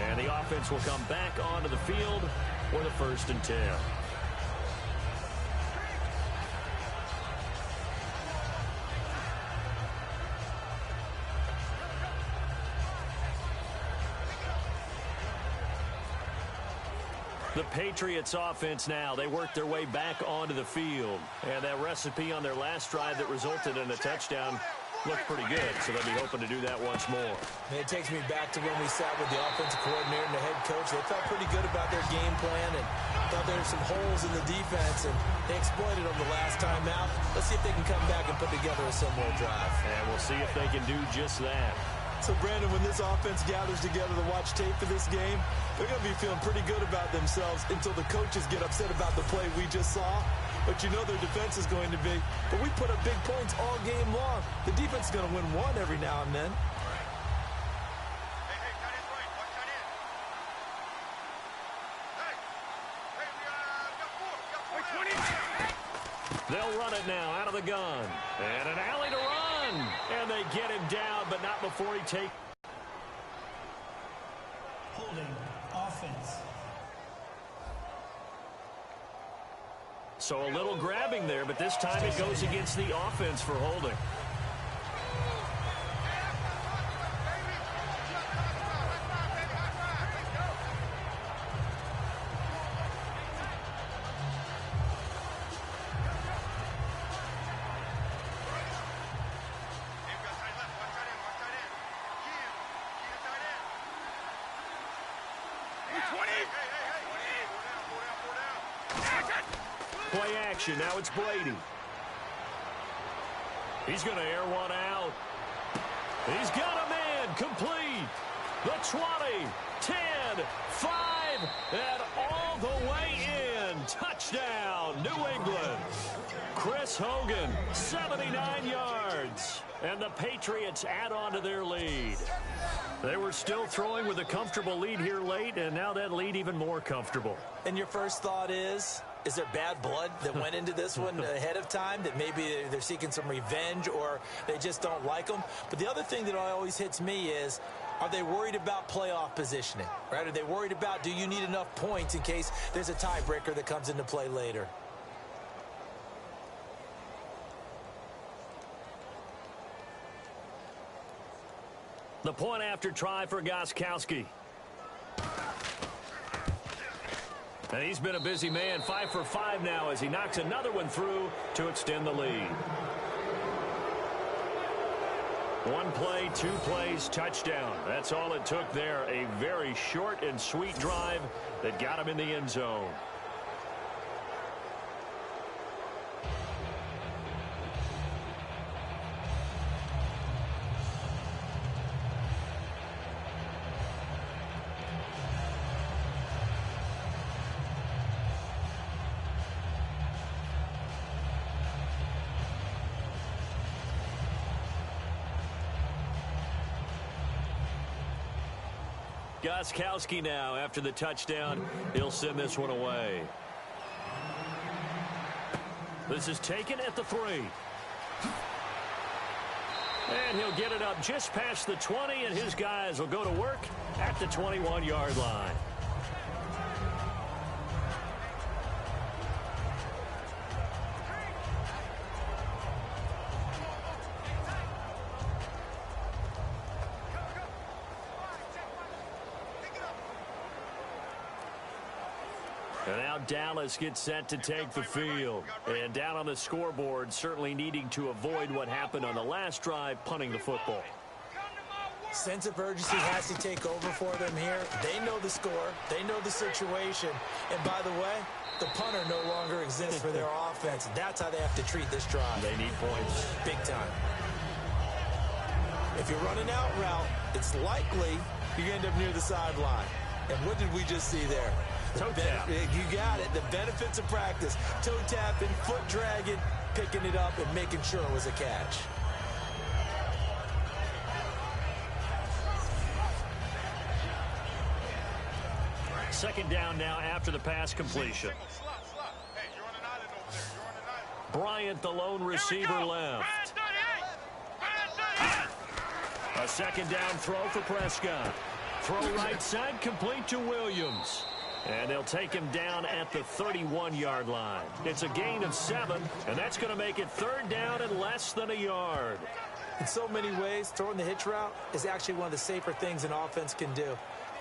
And the offense will come back onto the field for the 1st and 10. The Patriots offense now, they work their way back onto the field. And that recipe on their last drive that resulted in a touchdown looked pretty good, so they'll be hoping to do that once more. And it takes me back to when we sat with the offensive coordinator and the head coach. They felt pretty good about their game plan and thought there were some holes in the defense, and they exploited them the last time out. Let's see if they can come back and put together a similar drive. And we'll see if they can do just that. So, Brandon, when this offense gathers together to watch tape for this game, they're going to be feeling pretty good about themselves until the coaches get upset about the play we just saw. But you know their defense is going to be. But we put up big points all game long. The defense is going to win one every now and then. Hey, tight end's right. Watch tight end. Hey, we got 4. They'll run it now out of the gun. And an alley to run. And they get him down, but not before he takes. Holding offense. So a little grabbing there, but this time it goes against the offense for holding. Play action. Now it's Brady. He's going to air one out. He's got a man complete. The 20, 10, 5, and all the way in. Touchdown, New England. Chris Hogan, 79 yards. And the Patriots add on to their lead. They were still throwing with a comfortable lead here late, and now that lead even more comfortable. And your first thought is there bad blood that went into this one ahead of time, that maybe they're seeking some revenge or they just don't like them? But the other thing that always hits me is, are they worried about playoff positioning, right? Are they worried about, do you need enough points in case there's a tiebreaker that comes into play later? The point after try for Gostkowski. And he's been a busy man, 5 for 5 now as he knocks another one through to extend the lead. One play, 2 plays, touchdown. That's all it took there. A very short and sweet drive that got him in the end zone. Gostkowski now after the touchdown. He'll send this one away. This is taken at the 3. And he'll get it up just past the 20, and his guys will go to work at the 21-yard line. And now Dallas gets set to take the field. And down on the scoreboard, certainly needing to avoid what happened on the last drive, punting the football. Sense of urgency has to take over for them here. They know the score. They know the situation. And by the way, the punter no longer exists for their offense. That's how they have to treat this drive. They need points. Big time. If you're running out route, it's likely you end up near the sideline. And what did we just see there? Toe tap. You got it. The benefits of practice. Toe tapping, foot dragging, picking it up, and making sure it was a catch. Second down now after the pass completion. Bryant, the lone receiver, left. A second down throw for Prescott. Throw right side, complete to Williams. And they'll take him down at the 31-yard line. It's a gain of 7, and that's going to make it third down and less than a yard. In so many ways, throwing the hitch route is actually one of the safer things an offense can do.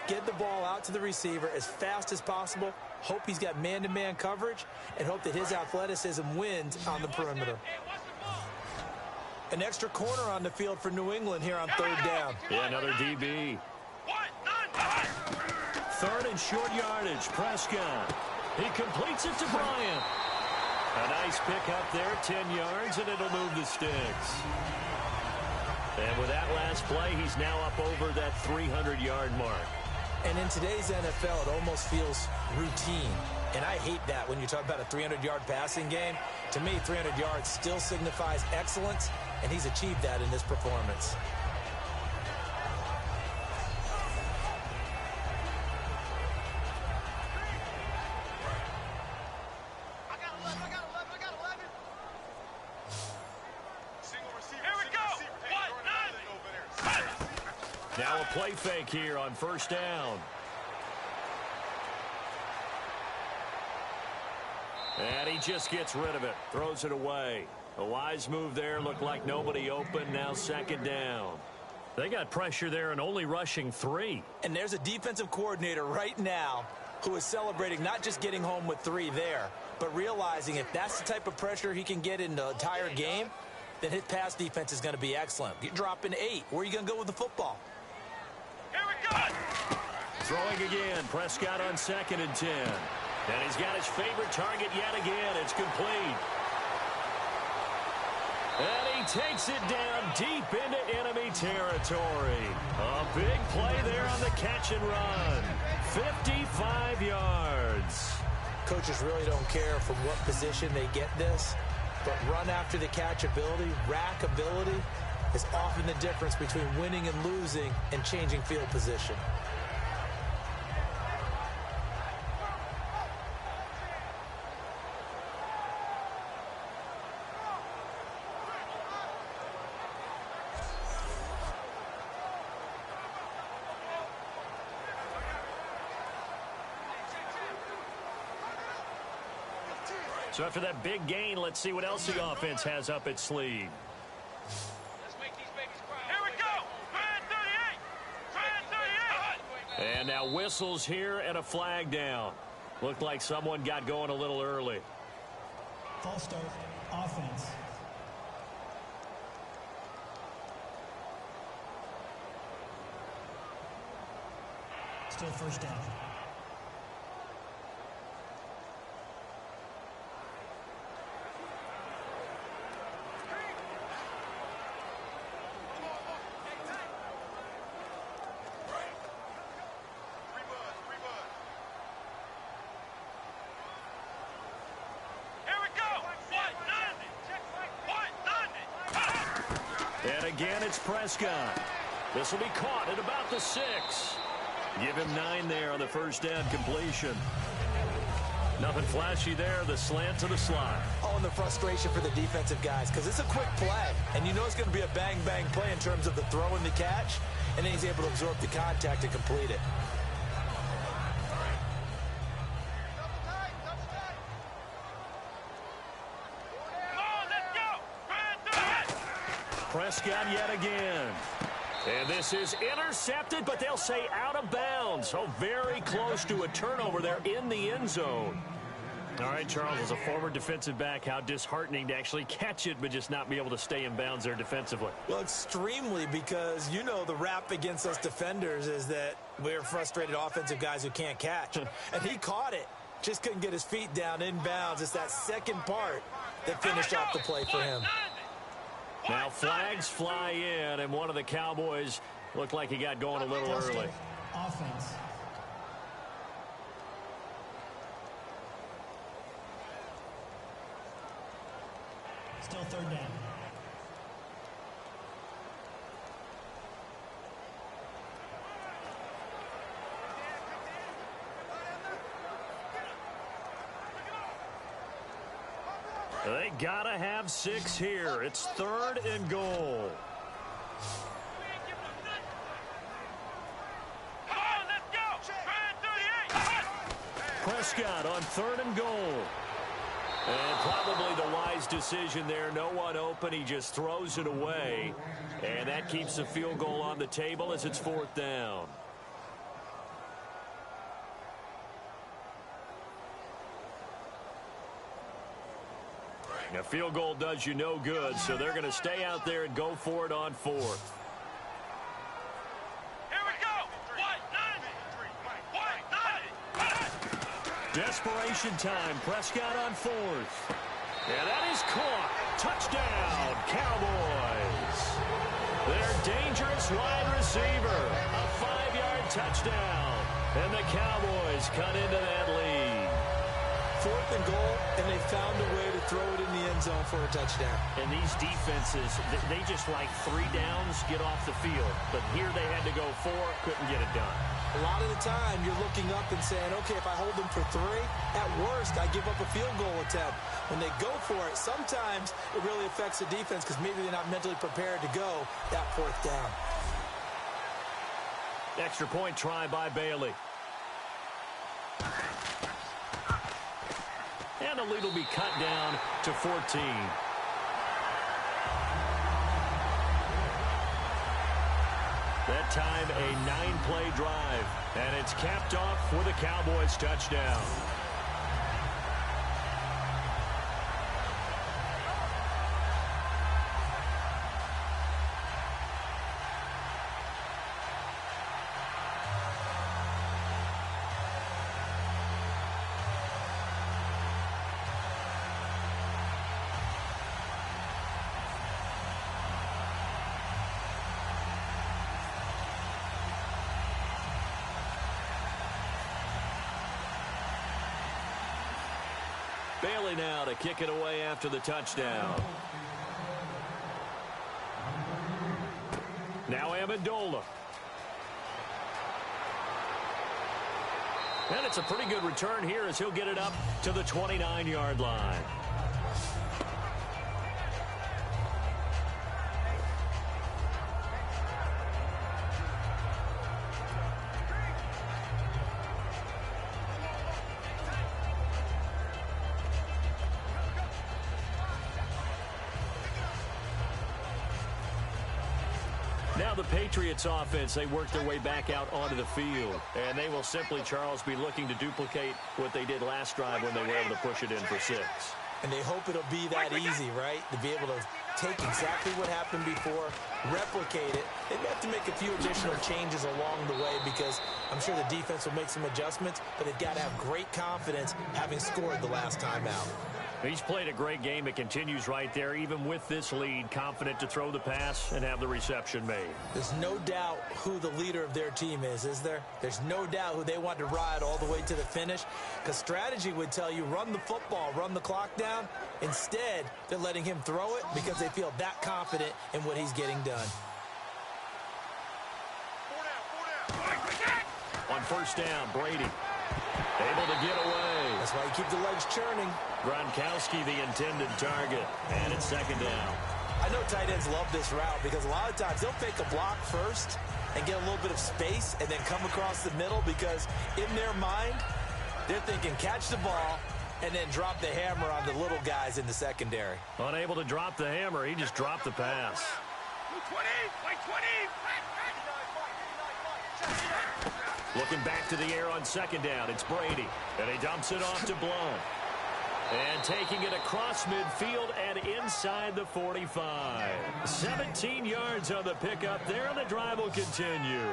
Get the ball out to the receiver as fast as possible, hope he's got man-to-man coverage, and hope that his athleticism wins on the perimeter. An extra corner on the field for New England here on third down. Yeah, another DB. Third and short yardage, Prescott. He completes it to Bryant. A nice pick up there, 10 yards, and it'll move the sticks. And with that last play, he's now up over that 300-yard mark. And in today's NFL, it almost feels routine. And I hate that when you talk about a 300-yard passing game. To me, 300 yards still signifies excellence, and he's achieved that in this performance. Now a play fake here on first down. And he just gets rid of it. Throws it away. A wise move there. Looked like nobody open. Now second down. They got pressure there and only rushing 3. And there's a defensive coordinator right now who is celebrating not just getting home with 3 there, but realizing if that's the type of pressure he can get in the entire game, then his pass defense is going to be excellent. You're dropping 8. Where are you going to go with the football? Throwing again. Prescott on 2nd and 10. And he's got his favorite target yet again. It's complete. And he takes it down deep into enemy territory. A big play there on the catch and run. 55 yards. Coaches really don't care from what position they get this. But run after the catch ability, rack ability, is often the difference between winning and losing and changing field position. So after that big gain, let's see what else the offense has up its sleeve. Let's make these babies cry. Here we go. Try it 38. Try it 38. And now whistles here and a flag down. Looked like someone got going a little early. False start, offense. Still first down. And again, it's Prescott. This will be caught at about the 6. Give him 9 there on the first down completion. Nothing flashy there, the slant to the slot. Oh, and the frustration for the defensive guys, because it's a quick play. And you know it's going to be a bang-bang play in terms of the throw and the catch. And then he's able to absorb the contact and complete it. Prescott yet again. And this is intercepted, but they'll say out of bounds. So very close to a turnover there in the end zone. All right, Charles, as a former defensive back, how disheartening to actually catch it, but just not be able to stay in bounds there defensively. Well, extremely, because you know the rap against us defenders is that we're frustrated offensive guys who can't catch. And he caught it. Just couldn't get his feet down in bounds. It's that second part that finished off the play for him. Now flags fly in, and one of the Cowboys looked like he got going a little early. Offense. Still third down. They gotta have 6 here. It's 3rd and goal. Prescott on 3rd and goal. And probably the wise decision there. No one open. He just throws it away. And that keeps the field goal on the table as it's 4th down. A field goal does you no good, so they're going to stay out there and go for it on 4th. Here we go. Desperation time. Prescott on 4th. And that is caught. Touchdown, Cowboys. Their dangerous wide receiver. A 5-yard touchdown. And the Cowboys cut into that lead. 4th and goal, and they found a way to throw it in the end zone for a touchdown. And these defenses, they just like 3 downs, get off the field. But here they had to go 4, couldn't get it done. A lot of the time, you're looking up and saying, okay, if I hold them for 3, at worst, I give up a field goal attempt. When they go for it, sometimes it really affects the defense because maybe they're not mentally prepared to go that 4th down. Extra point try by Bailey. And the lead will be cut down to 14. That time, a 9-play drive. And it's capped off with a Cowboys touchdown. Bailey now to kick it away after the touchdown. Now Amendola. And it's a pretty good return here as he'll get it up to the 29-yard line. Now the Patriots offense, they work their way back out onto the field. And they will simply, Charles, be looking to duplicate what they did last drive when they were able to push it in for 6. And they hope it'll be that easy, right? To be able to take exactly what happened before, replicate it. They may have to make a few additional changes along the way because I'm sure the defense will make some adjustments, but they've got to have great confidence having scored the last time out. He's played a great game. It continues right there, even with this lead, confident to throw the pass and have the reception made. There's no doubt who the leader of their team is there? There's no doubt who they want to ride all the way to the finish, because strategy would tell you run the football, run the clock down. Instead, they're letting him throw it because they feel that confident in what he's getting done. On first down, Brady able to get away. That's why you keep the legs churning. Gronkowski the intended target, and it's second down. I know tight ends love this route because a lot of times they'll fake a block first and get a little bit of space and then come across the middle because in their mind, they're thinking catch the ball and then drop the hammer on the little guys in the secondary. Unable to drop the hammer, he just dropped the pass. 20, like 20. Looking back to the air on second down, it's Brady. And he dumps it off to Blount. And taking it across midfield and inside the 45. 17 yards on the pickup there, and the drive will continue.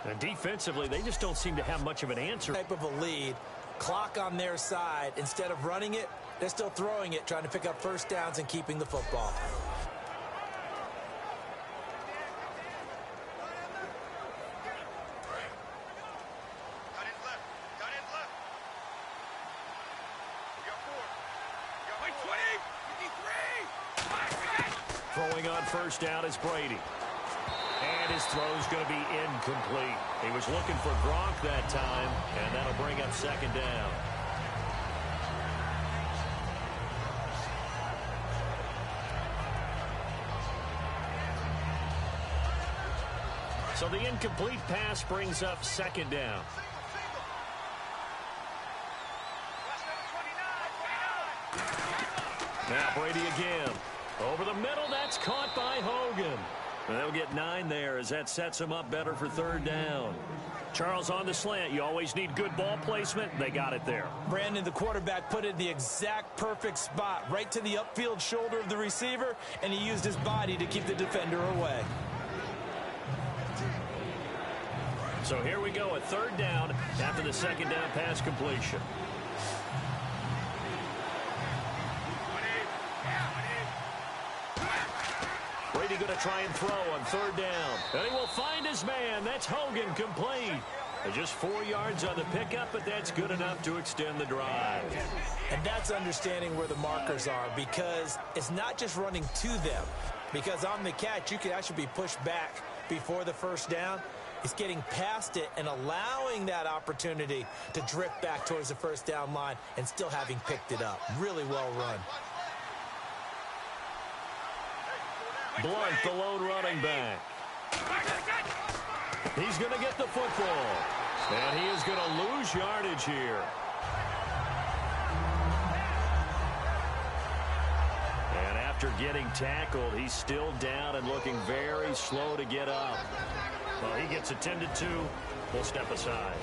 And defensively, they just don't seem to have much of an answer. Type of a lead, clock on their side. Instead of running it, they're still throwing it, trying to pick up first downs and keeping the football. Throwing on first down is Brady. And his throw's going to be incomplete. He was looking for Gronk that time, and that'll bring up second down. So the incomplete pass brings up second down. Now Brady again. Over the middle, that's caught by Hogan. And they'll get 9 there as that sets them up better for third down. Charles, on the slant, you always need good ball placement. They got it there. Brandon, the quarterback, put it in the exact perfect spot, right to the upfield shoulder of the receiver, and he used his body to keep the defender away. So here we go, a third down after the second down pass completion. Brady going to try and throw on third down. And he will find his man. That's Hogan, complete. Just 4 yards on the pickup, but that's good enough to extend the drive. And that's understanding where the markers are, because it's not just running to them. Because on the catch, you can actually be pushed back before the first down. It's getting past it and allowing that opportunity to drift back towards the first down line and still having picked it up. Really well run. Blount, the lone running back. He's going to get the football. And he is going to lose yardage here. And after getting tackled, he's still down and looking very slow to get up. Well, he gets attended to. We'll step aside.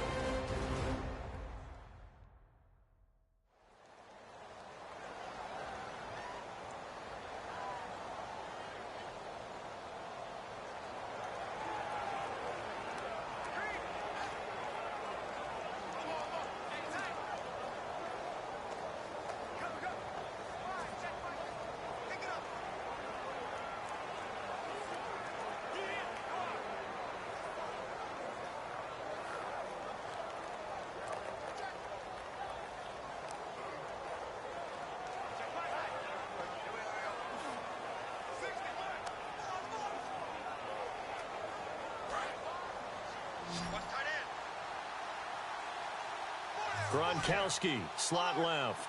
Gronkowski, slot left.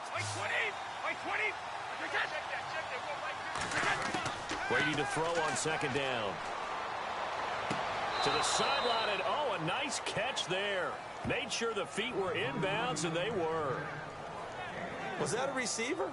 Brady to throw on second down. To the sideline, and oh, a nice catch there. Made sure the feet were inbounds, and they were. Was that a receiver?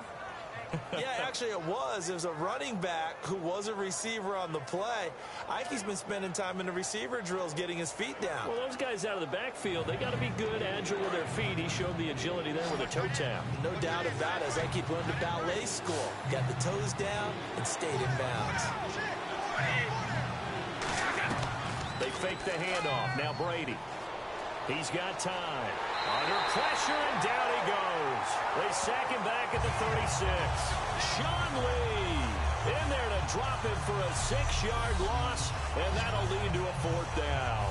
Yeah, actually it was. It was a running back who was a receiver on the play. Ike's been spending time in the receiver drills getting his feet down. Well, those guys out of the backfield, they got to be good, agile with their feet. He showed the agility there with a toe tap. No doubt about it. As Ike went to ballet school, got the toes down and stayed in bounds. They fake the handoff. Now Brady. He's got time. Under pressure, and down he goes. They sack him back at the 36. Sean Lee in there to drop him for a 6-yard loss, and that'll lead to a 4th down.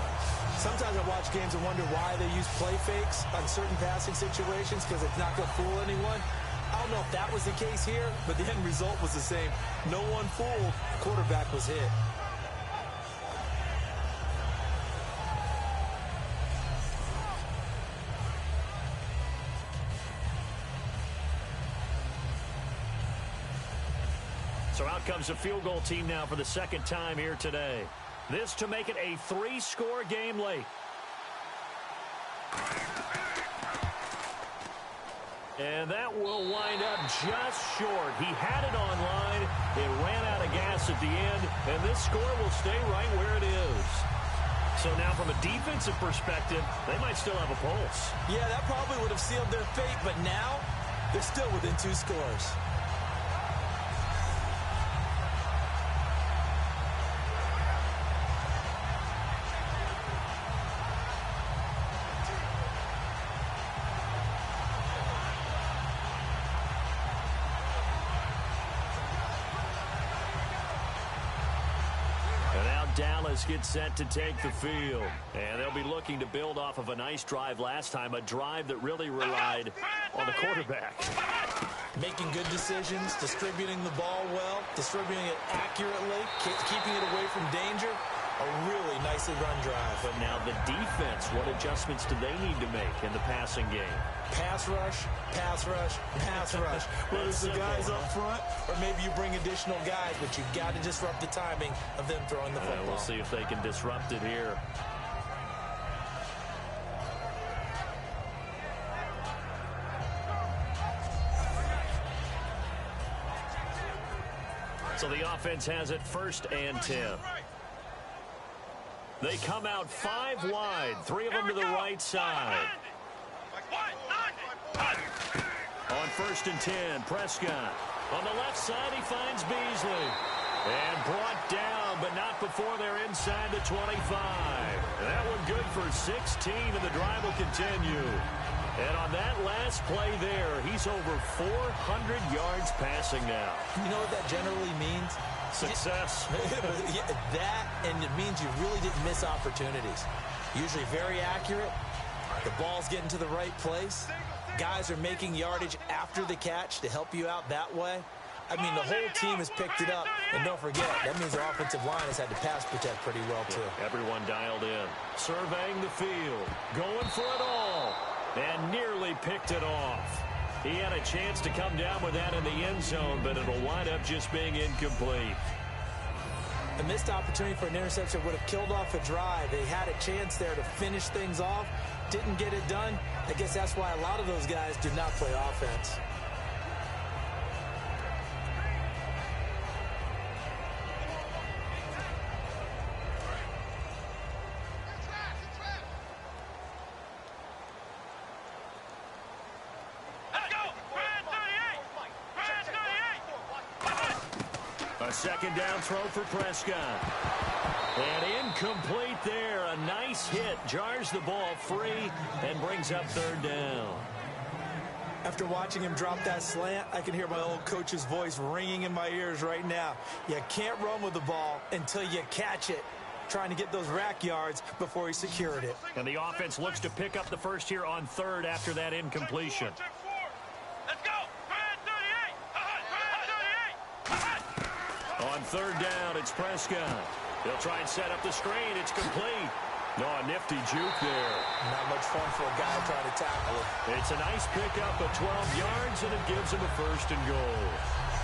Sometimes I watch games and wonder why they use play fakes on certain passing situations, because it's not going to fool anyone. I don't know if that was the case here, but the end result was the same. No one fooled. The quarterback was hit. So out comes a field goal team now for the second time here today. This to make it a 3-score game late. And that will wind up just short. He had it on line. It ran out of gas at the end, and this score will stay right where it is. So now from a defensive perspective, they might still have a pulse. Yeah, that probably would have sealed their fate, but now they're still within 2 scores. Dallas gets set to take the field. And they'll be looking to build off of a nice drive last time, a drive that really relied on the quarterback. Making good decisions, distributing the ball well, distributing it accurately, keeping it away from danger. A really nicely run drive. But now the defense, what adjustments do they need to make in the passing game? Pass rush, pass rush, pass rush. Whether it's the guys up front or maybe you bring additional guys, but you've got to disrupt the timing of them throwing the football. We'll see if they can disrupt it here. So the offense has it 1st and 10. They come out 5 wide, 3 of them to the right side. On 1st and 10, Prescott. On the left side, he finds Beasley. And brought down, but not before they're inside the 25. That one good for 16, and the drive will continue. And on that last play there, he's over 400 yards passing now. You know what that generally means? Success. Yeah, that, and it means you really didn't miss opportunities. Usually very accurate. The ball's getting to the right place. Guys are making yardage after the catch to help you out that way. I mean, the whole team has picked it up. And don't forget, that means their offensive line has had to pass protect pretty well, too. Yeah, everyone dialed in. Surveying the field. Going for it all. And nearly picked it off. He had a chance to come down with that in the end zone, but it'll wind up just being incomplete. A missed opportunity for an interception would have killed off a drive. They had a chance there to finish things off. Didn't get it done. I guess that's why a lot of those guys do not play offense. Second down throw for Prescott. And incomplete there. A nice hit. Jars the ball free and brings up 3rd down. After watching him drop that slant, I can hear my old coach's voice ringing in my ears right now. You can't run with the ball until you catch it. Trying to get those rack yards before he secured it. And the offense looks to pick up the first here on 3rd after that incompletion. On 3rd down, it's Prescott. They'll try and set up the screen. It's complete. No, a nifty juke there. Not much fun for a guy trying to tackle it. It's a nice pickup of 12 yards, and it gives him a first and goal.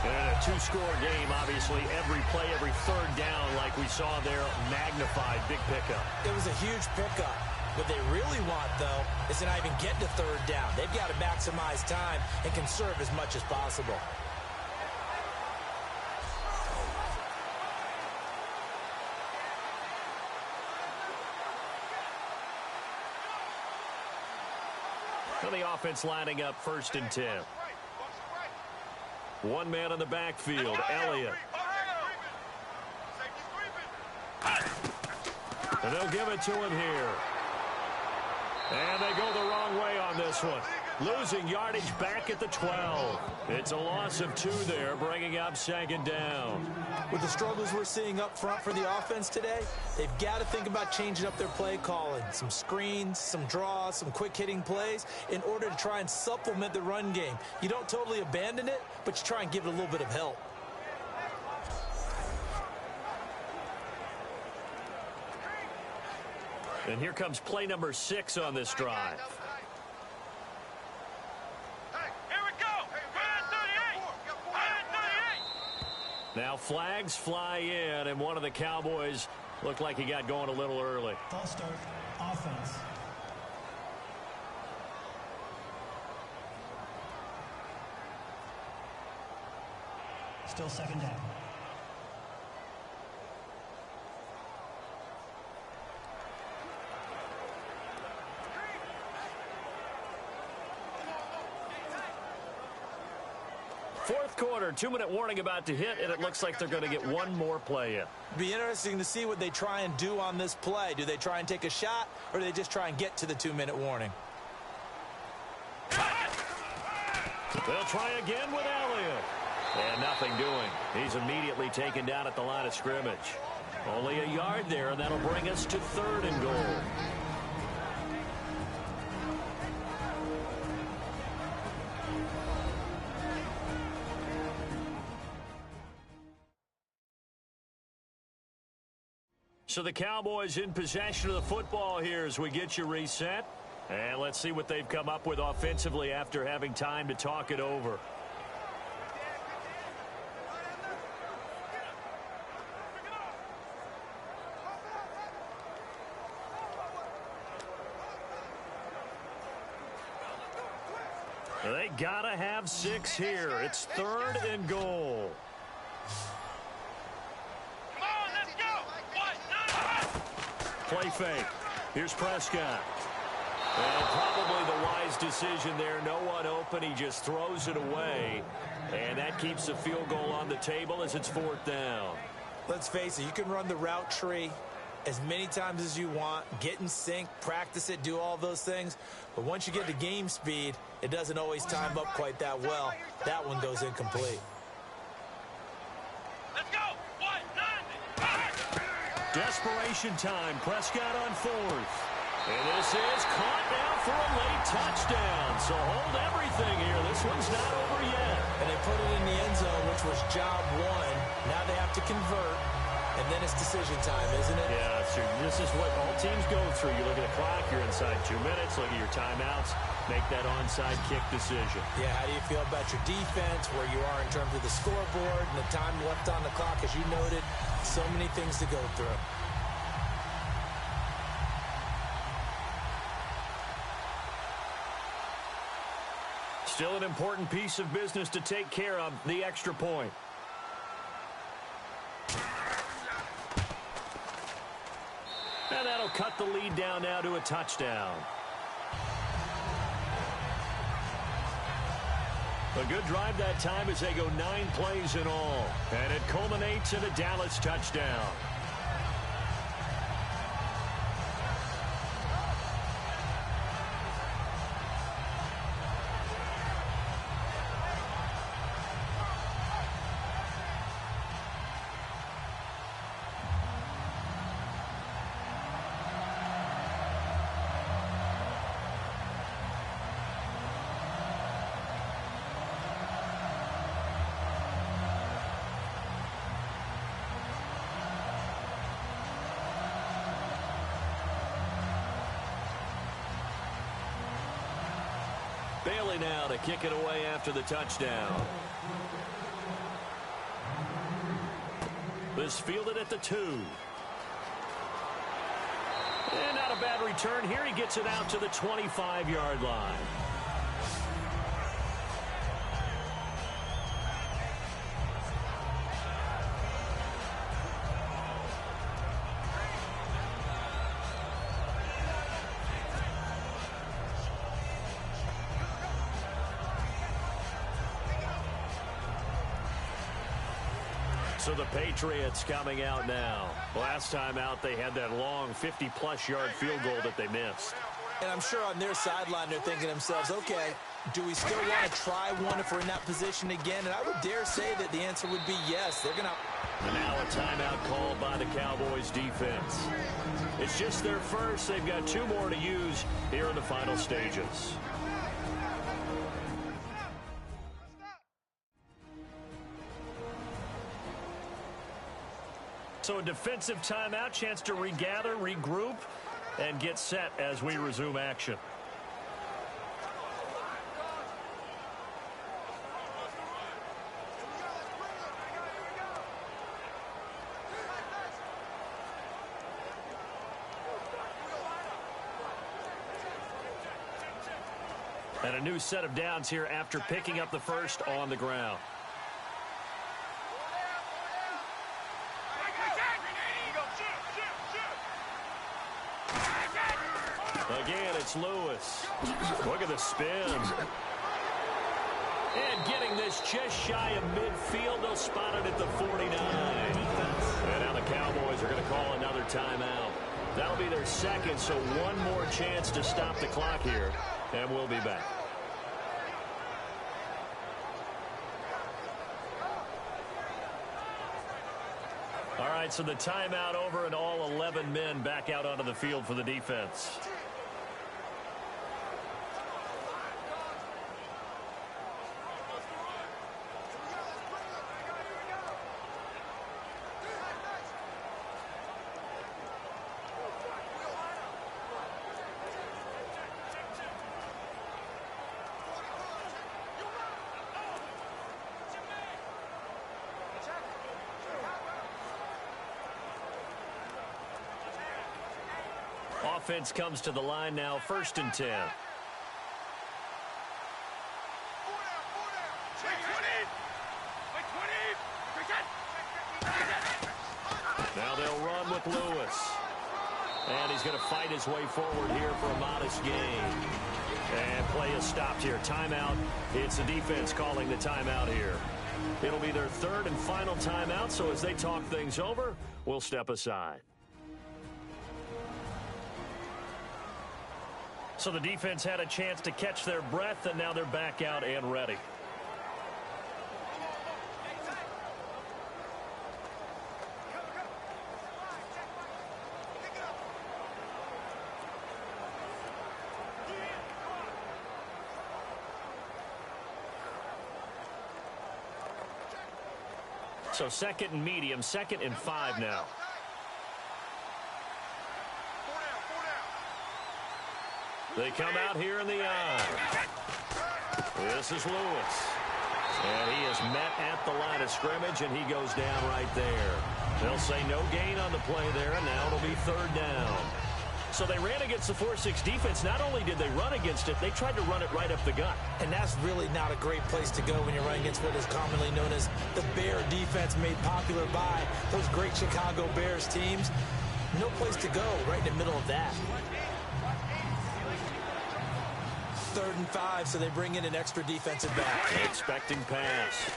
And in a two-score game, obviously, every play, every third down, like we saw there, magnified. Big pickup. It was a huge pickup. What they really want, though, is to not even get to third down. They've got to maximize time and conserve as much as possible. So the offense lining up 1st and 10. One man in the backfield, Elliott. And they'll give it to him here. And they go the wrong way on this one. Losing yardage back at the 12. It's a loss of 2 there, bringing up 2nd down. With the struggles we're seeing up front for the offense today, they've got to think about changing up their play calling. Some screens, some draws, some quick-hitting plays in order to try and supplement the run game. You don't totally abandon it, but you try and give it a little bit of help. And here comes play number 6 on this drive. Now flags fly in, and one of the Cowboys looked like he got going a little early. False start, offense. Still 2nd down. Fourth quarter, 2-minute warning about to hit, and it looks like they're going to get one more play in. Be interesting to see what they try and do on this play. Do they try and take a shot, or do they just try and get to the 2-minute warning? They'll try again with Elliott. And nothing doing. He's immediately taken down at the line of scrimmage. Only a yard there, and that'll bring us to 3rd and goal. So the Cowboys in possession of the football here as we get you reset. And let's see what they've come up with offensively after having time to talk it over. They gotta have 6 here. It's 3rd and goal. Play fake. Here's Prescott. And probably the wise decision there. No one open. He just throws it away. And that keeps the field goal on the table as it's 4th down. Let's face it, you can run the route tree as many times as you want, get in sync, practice it, do all those things. But once you get to game speed, it doesn't always time up quite that well. That one goes incomplete. Let's go. Desperation time. Prescott on 4th. And this is caught now for a late touchdown. So hold everything here. This one's not over yet. And they put it in the end zone, which was job 1. Now they have to convert. And then it's decision time, isn't it? Yeah, this is what all teams go through. You look at the clock, you're inside 2 minutes, look at your timeouts, make that onside kick decision. Yeah, how do you feel about your defense, where you are in terms of the scoreboard, and the time left on the clock, as you noted, so many things to go through. Still an important piece of business to take care of, the extra point. And that'll cut the lead down now to a touchdown. A good drive that time as they go 9 plays in all. And it culminates in a Dallas touchdown. Bailey now to kick it away after the touchdown. This fielded at the 2. And not a bad return here. He gets it out to the 25-yard line. So the Patriots coming out now. Last time out, they had that long 50-plus yard field goal that they missed. And I'm sure on their sideline, they're thinking to themselves, okay, do we still want to try one if we're in that position again? And I would dare say that the answer would be yes. They're going to... And now a timeout called by the Cowboys defense. It's just their first. They've got 2 more to use here in the final stages. So a defensive timeout, chance to regather, regroup, and get set as we resume action. And a new set of downs here after picking up the first on the ground. Again, it's Lewis. Look at the spin. And getting this just shy of midfield. They'll spot it at the 49. And now the Cowboys are going to call another timeout. That'll be their second, so one more chance to stop the clock here. And we'll be back. All right, so the timeout over and all 11 men back out onto the field for the defense. Offense comes to the line now, 1st and 10. Now they'll run with Lewis. And he's going to fight his way forward here for a modest gain. And play is stopped here. Timeout. It's the defense calling the timeout here. It'll be their 3rd and final timeout, so as they talk things over, we'll step aside. So the defense had a chance to catch their breath, and now they're back out and ready. So 2nd and medium, 2nd and 5 now. They come out here in the eye. This is Lewis. And he is met at the line of scrimmage, and he goes down right there. They'll say no gain on the play there, and now it'll be 3rd down. So they ran against the 4-6 defense. Not only did they run against it, they tried to run it right up the gut. And that's really not a great place to go when you're running against what is commonly known as the Bear defense, made popular by those great Chicago Bears teams. No place to go right in the middle of that. 3rd and 5, so they bring in an extra defensive back. Expecting pass.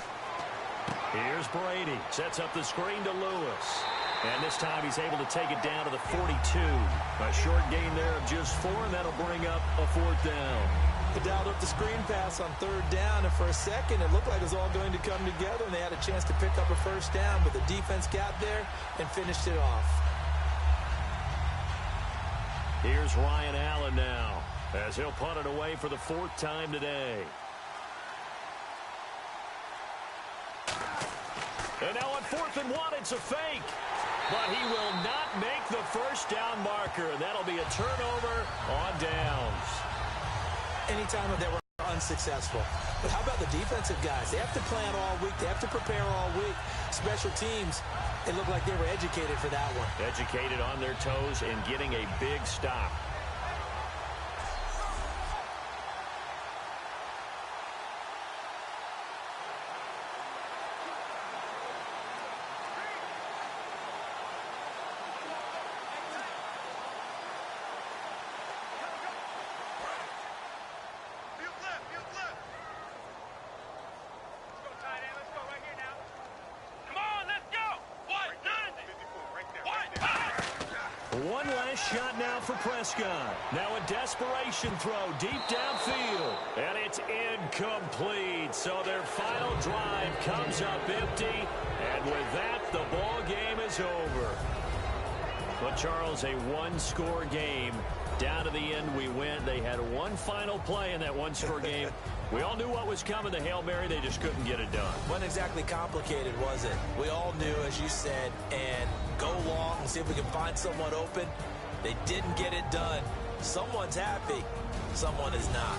Here's Brady. Sets up the screen to Lewis. And this time he's able to take it down to the 42. A short gain there of just 4, and that'll bring up a 4th down. They dialed up the screen pass on 3rd down, and for a second it looked like it was all going to come together, and they had a chance to pick up a 1st down, but the defense got there and finished it off. Here's Ryan Allen now, as he'll punt it away for the 4th time today. And now on 4th and 1, it's a fake. But he will not make the 1st down marker. That'll be a turnover on downs. Anytime that we're unsuccessful. But how about the defensive guys? They have to plan all week. They have to prepare all week. Special teams, it looked like they were educated for that one. Educated on their toes and getting a big stop. One last shot now for Prescott. Now a desperation throw deep downfield. And it's incomplete. So their final drive comes up empty. And with that, the ball game is over. But, Charles, a one-score game. Down to the end we went. They had one final play in that one-score game. We all knew what was coming, the Hail Mary. They just couldn't get it done. Wasn't exactly complicated, was it? We all knew, as you said, and go long and see if we can find someone open. They didn't get it done. Someone's happy. Someone is not.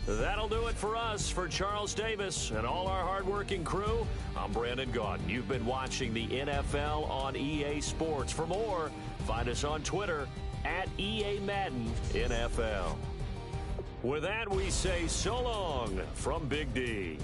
That'll do it for us. For Charles Davis and all our hardworking crew, I'm Brandon Gaudin. You've been watching the NFL on EA Sports. For more, find us on Twitter at EA Madden NFL. With that, we say so long from Big D.